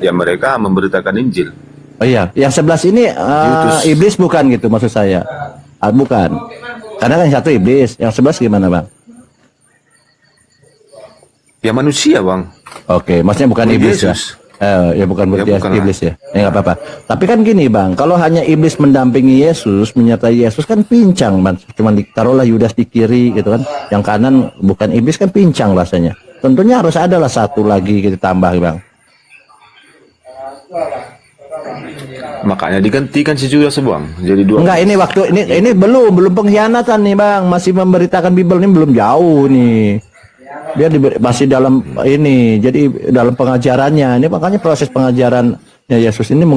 ya mereka memberitakan Injil. Oh iya, yang 11 ini iblis bukan gitu maksud saya. Bukan. Karena kan yang satu iblis, yang 11 gimana, Bang? Ya manusia, Bang. Oke, maksudnya bukan iblis ya. Ya bukan berarti iblis ya. Ya nggak apa-apa. Tapi kan gini, Bang, kalau hanya iblis mendampingi Yesus, menyertai Yesus kan pincang, Bang. Cuman ditaruhlah Yudas di kiri gitu kan. Yang kanan bukan iblis kan pincang rasanya. Tentunya harus adalah satu lagi kita tambah, Bang. Makanya digantikan si Judas, Bang. Jadi dua. Enggak, ini waktu ini belum pengkhianatan nih, Bang. Masih memberitakan Bible ini belum jauh nih. Dia masih dalam ini, jadi dalam pengajarannya. Ini makanya proses pengajarannya Yesus ini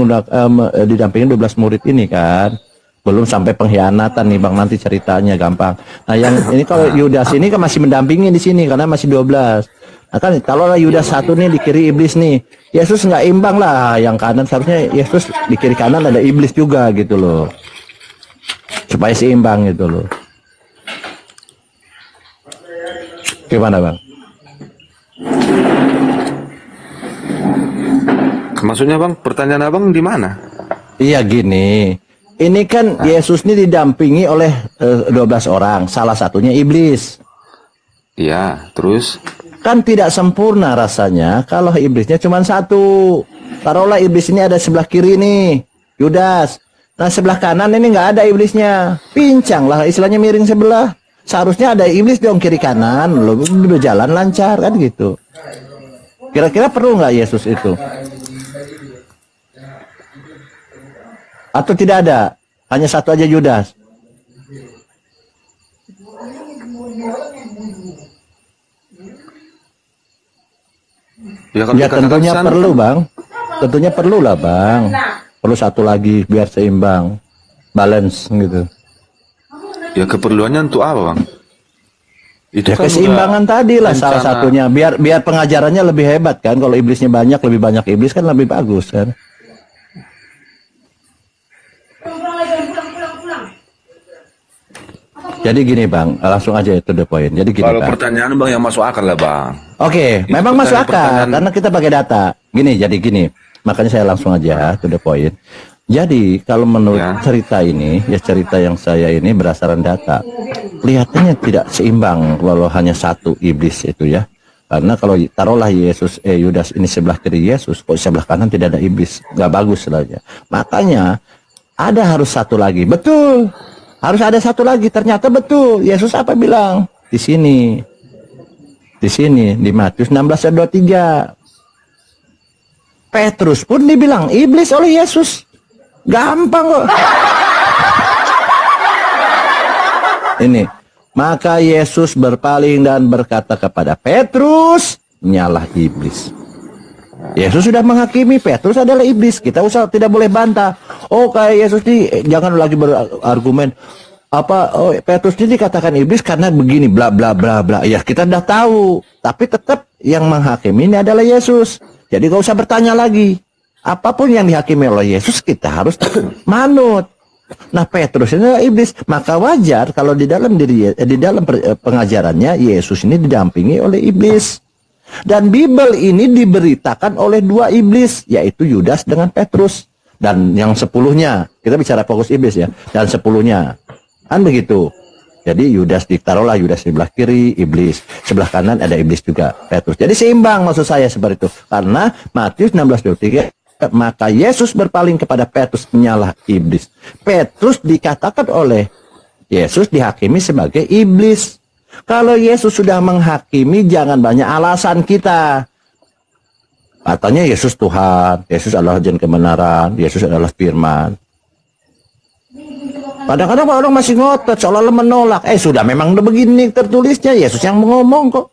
didampingin 12 murid ini kan. Belum sampai pengkhianatan nih, Bang, nanti ceritanya gampang. Nah, yang ini kalau Yudas ini kan masih mendampingi di sini karena masih 12. Nah, kan kalau Yudas satu nih di kiri iblis nih. Yesus nggak imbang lah, yang kanan seharusnya Yesus di kiri kanan ada iblis juga gitu loh. Supaya seimbang gitu loh. Gimana, Bang? Maksudnya, Bang, pertanyaan Abang di mana? Iya gini. Ini kan Yesus ini didampingi oleh 12 orang, salah satunya iblis. Iya, terus? Kan tidak sempurna rasanya kalau iblisnya cuma satu. Taruhlah iblis ini ada sebelah kiri nih, Yudas. Nah, sebelah kanan ini nggak ada iblisnya. Pincang lah, istilahnya miring sebelah. Seharusnya ada iblis dong kiri kanan, lo berjalan lancar kan gitu. Kira-kira perlu nggak Yesus itu? Atau tidak ada? Hanya satu aja Yudas. Ya tentunya perlu, Bang. Tentunya perlu lah, Bang. Perlu satu lagi biar seimbang, balance gitu. Ya keperluannya untuk apa, Bang? Itu ya kan keseimbangan tadi lah salah satunya. Biar pengajarannya lebih hebat kan. Kalau iblisnya banyak, lebih banyak iblis kan lebih bagus kan. Jadi gini, Bang, langsung aja itu the point. Jadi gini, kalau Bang. Pertanyaan, Bang, yang masuk akal lah, Bang. Oke, memang masuk akal karena kita pakai data. Gini, jadi gini. Makanya saya langsung aja to the point. Jadi kalau menurut cerita ini, ya cerita yang saya ini berdasarkan data, kelihatannya tidak seimbang kalau hanya satu iblis itu ya. Karena kalau taruhlah Yudas ini sebelah kiri Yesus, kok sebelah kanan tidak ada iblis, nggak bagus lah ya. Makanya Ada harus satu lagi. Betul. Harus ada satu lagi. Ternyata betul. Yesus apa bilang? Di sini. Di sini. Di Matius 16 ayat 23. Petrus pun dibilang iblis oleh Yesus. Gampang kok. Ini. Maka Yesus berpaling dan berkata kepada Petrus, nyalah iblis. Yesus sudah menghakimi Petrus adalah iblis. Kita tidak boleh bantah. Oh, kayak Yesus ini jangan lagi berargumen Petrus ini dikatakan iblis karena begini bla bla bla bla. Ya, kita sudah tahu. Tapi tetap yang menghakimi ini adalah Yesus. Jadi gak usah bertanya lagi. Apapun yang dihakimi oleh Yesus kita harus manut. Nah, Petrus ini adalah iblis. Maka wajar kalau di dalam pengajarannya Yesus ini didampingi oleh iblis. Dan Bible ini diberitakan oleh dua iblis, yaitu Yudas dengan Petrus. Dan yang 10-nya, kita bicara fokus iblis ya, dan 10-nya. Kan begitu. Jadi Yudas ditaruhlah, Yudas di sebelah kiri, iblis. Sebelah kanan ada iblis juga, Petrus. Jadi seimbang maksud saya seperti itu. Karena Matius 16:23, maka Yesus berpaling kepada Petrus, menyalah iblis. Petrus dikatakan oleh Yesus dihakimi sebagai iblis. Kalau Yesus sudah menghakimi, jangan banyak alasan kita. Katanya Yesus Tuhan, Yesus adalah jalan kebenaran, Yesus adalah firman. Kadang-kadang orang masih ngotot, seolah-olah menolak. Sudah memang udah begini tertulisnya, Yesus yang ngomong kok.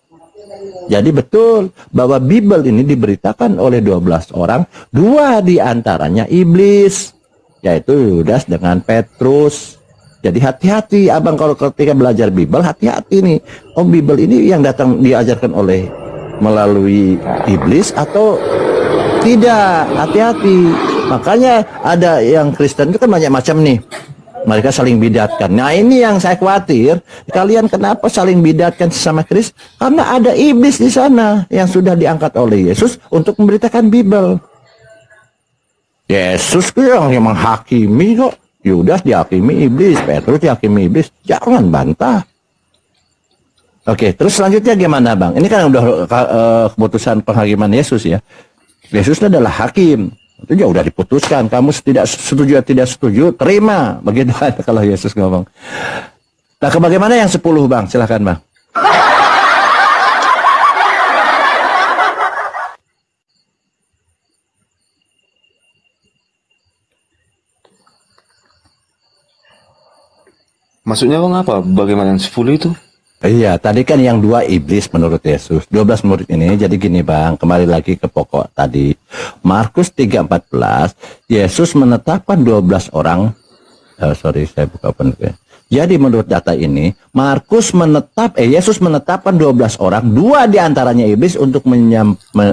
Jadi betul bahwa Bible ini diberitakan oleh 12 orang, 2 diantaranya iblis, yaitu Yudas dengan Petrus. Jadi hati-hati abang kalau ketika belajar Bible, hati-hati nih. Oh, Bible ini yang datang diajarkan oleh melalui iblis atau tidak, hati-hati. Makanya ada yang Kristen itu kan banyak macam nih. Mereka saling bidatkan. Nah, ini yang saya khawatir. Kalian kenapa saling bidatkan sesama Kristus? Karena ada iblis di sana yang sudah diangkat oleh Yesus untuk memberitakan Bible. Yesus yang menghakimi kok. Yudas dihakimi iblis, Petrus dihakimi iblis. Jangan bantah. Oke, terus selanjutnya gimana, Bang? Ini kan udah keputusan penghakiman Yesus ya. Yesus adalah hakim. Itu ya udah diputuskan. Kamu tidak setuju atau tidak setuju, terima. Begitu kan kalau Yesus ngomong. Nah, bagaimana yang 10, Bang? Silahkan, Bang. Maksudnya Bang apa? Bagaimana yang 10 itu? Iya, tadi kan yang 2 iblis menurut Yesus. 12 murid ini, jadi gini Bang, kembali lagi ke pokok tadi. Markus 3:14, Yesus menetapkan 12 orang. Saya buka open. Jadi menurut data ini, Yesus menetapkan 12 orang, 2 diantaranya iblis untuk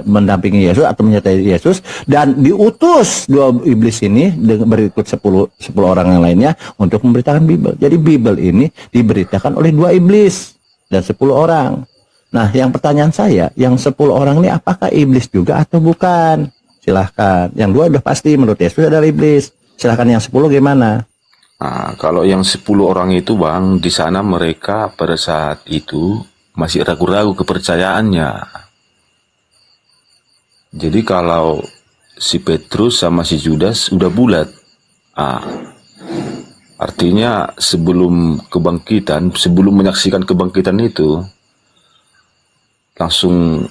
mendampingi Yesus atau menyertai Yesus, dan diutus 2 iblis ini berikut 10 orang yang lainnya untuk memberitakan Bible. Jadi Bible ini diberitakan oleh 2 iblis dan 10 orang. Nah, yang pertanyaan saya, yang 10 orang ini apakah iblis juga atau bukan? Silahkan. Yang 2 udah pasti menurut Yesus adalah iblis. Silahkan yang 10 gimana? Nah, kalau yang 10 orang itu Bang, di sana mereka pada saat itu masih ragu-ragu kepercayaannya. Jadi kalau si Petrus sama si Judas udah bulat. Artinya sebelum menyaksikan kebangkitan itu, langsung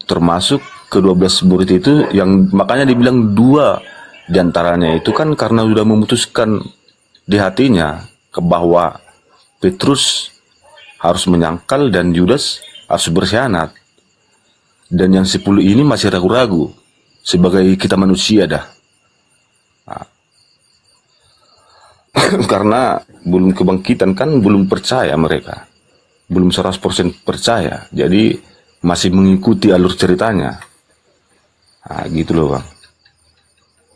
termasuk ke-12 murid itu, yang makanya dibilang 2 diantaranya itu kan karena sudah memutuskan di hatinya bahwa Petrus harus menyangkal dan Yudas harus berkhianat. Dan yang 10 ini masih ragu-ragu sebagai kita manusia dah. Karena belum kebangkitan kan, belum percaya mereka. Belum 100% percaya. Jadi masih mengikuti alur ceritanya. Gitu loh Bang.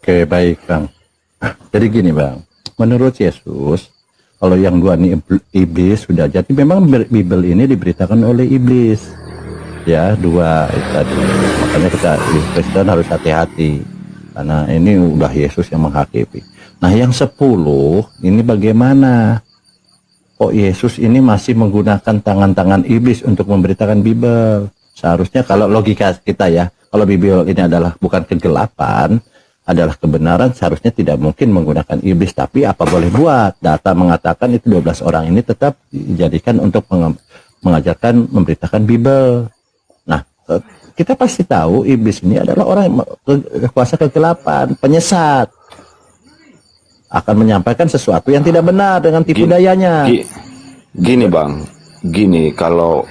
Oke, baik Bang. Jadi gini Bang. Menurut Yesus, kalau yang 2 ini iblis sudah, jadi memang Bible ini diberitakan oleh iblis. Ya, 2 tadi. Makanya kita Kristen harus hati-hati. Karena ini udah Yesus yang menghakimi. Nah, yang 10 ini bagaimana? Kok Yesus ini masih menggunakan tangan-tangan iblis untuk memberitakan Bible? Seharusnya kalau logika kita ya, kalau Bible ini adalah bukan kegelapan, adalah kebenaran, seharusnya tidak mungkin menggunakan iblis. Tapi apa boleh buat, data mengatakan itu 12 orang ini tetap dijadikan untuk mengajarkan, memberitakan Bible. Nah, kita pasti tahu iblis ini adalah orang yang kuasa kegelapan, penyesat, akan menyampaikan sesuatu yang tidak benar dengan tipu dayanya. Gini Bang, gini, kalau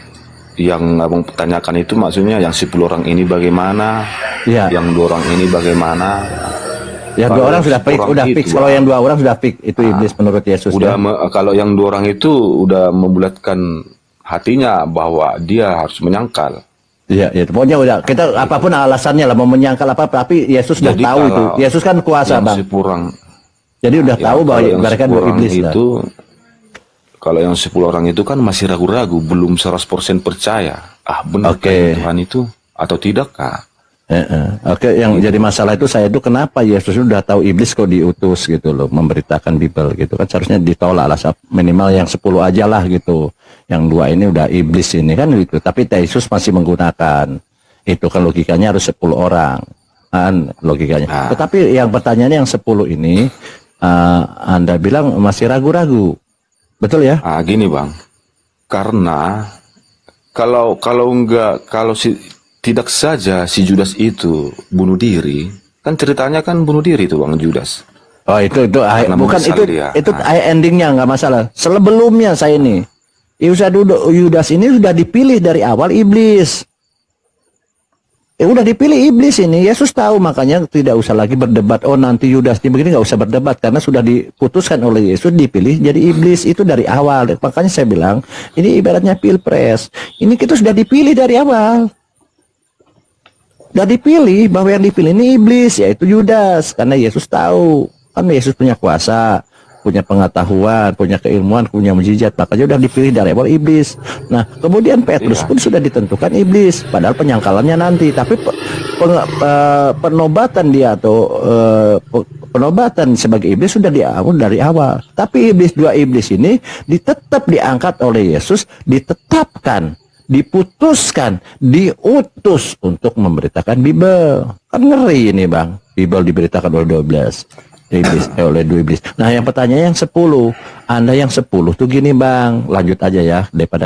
yang abang pertanyakan itu maksudnya yang 10 orang ini bagaimana, yang 2 orang ini bagaimana? Ya, 2 orang sudah fix, kalau yang 2 orang sudah fix, itu iblis menurut Yesus. Kalau yang 2 orang itu udah membulatkan hatinya bahwa dia harus menyangkal. Iya, pokoknya udah, kita apapun alasannya lah mau menyangkal apa, tapi Yesus sudah tahu itu. Yesus kan kuasa, Bang. Jadi udah tahu bahwa mereka 2 iblis itu. Kalau yang 10 orang itu kan masih ragu-ragu, belum 100% percaya. Benar Tuhan itu atau tidak kah? Yang jadi masalah itu saya itu kenapa Yesus sudah tahu iblis kok diutus gitu loh, memberitakan Bible gitu kan, seharusnya ditolak lah, minimal yang 10 aja lah gitu. Yang 2 ini udah iblis ini kan gitu. Tapi Yesus masih menggunakan itu kan, logikanya harus 10 orang kan logikanya. Tetapi yang pertanyaannya yang 10 ini Anda bilang masih ragu-ragu. Betul ya? Gini Bang, karena kalau tidak saja si Judas itu bunuh diri, kan ceritanya kan bunuh diri itu Bang Judas. Oh itu bukan itu endingnya nggak masalah. Sebelumnya saya ini, Yudas ini sudah dipilih dari awal iblis. Udah dipilih iblis ini, Yesus tahu, makanya tidak usah lagi berdebat. Oh nanti Yudas ini begini, nggak usah berdebat karena sudah diputuskan oleh Yesus, dipilih jadi iblis itu dari awal. Makanya saya bilang ini ibaratnya pilpres. Ini kita sudah dipilih dari awal. Sudah dipilih bahwa yang dipilih ini iblis, yaitu Yudas, karena Yesus tahu kan Yesus punya kuasa, punya pengetahuan, punya keilmuan, punya mujizat, makanya udah dipilih dari awal iblis. Nah, kemudian Petrus pun sudah ditentukan iblis, padahal penyangkalannya nanti. Tapi penobatan dia atau penobatan sebagai iblis sudah diambil dari awal. Tapi dua iblis ini tetap diangkat oleh Yesus, ditetapkan, diputuskan, diutus untuk memberitakan Bible. Kan ngeri ini Bang, Bible diberitakan oleh 12 iblis, oleh 2 iblis. Nah yang pertanyaan yang 10, Anda yang 10 tuh gini Bang, lanjut aja ya daripada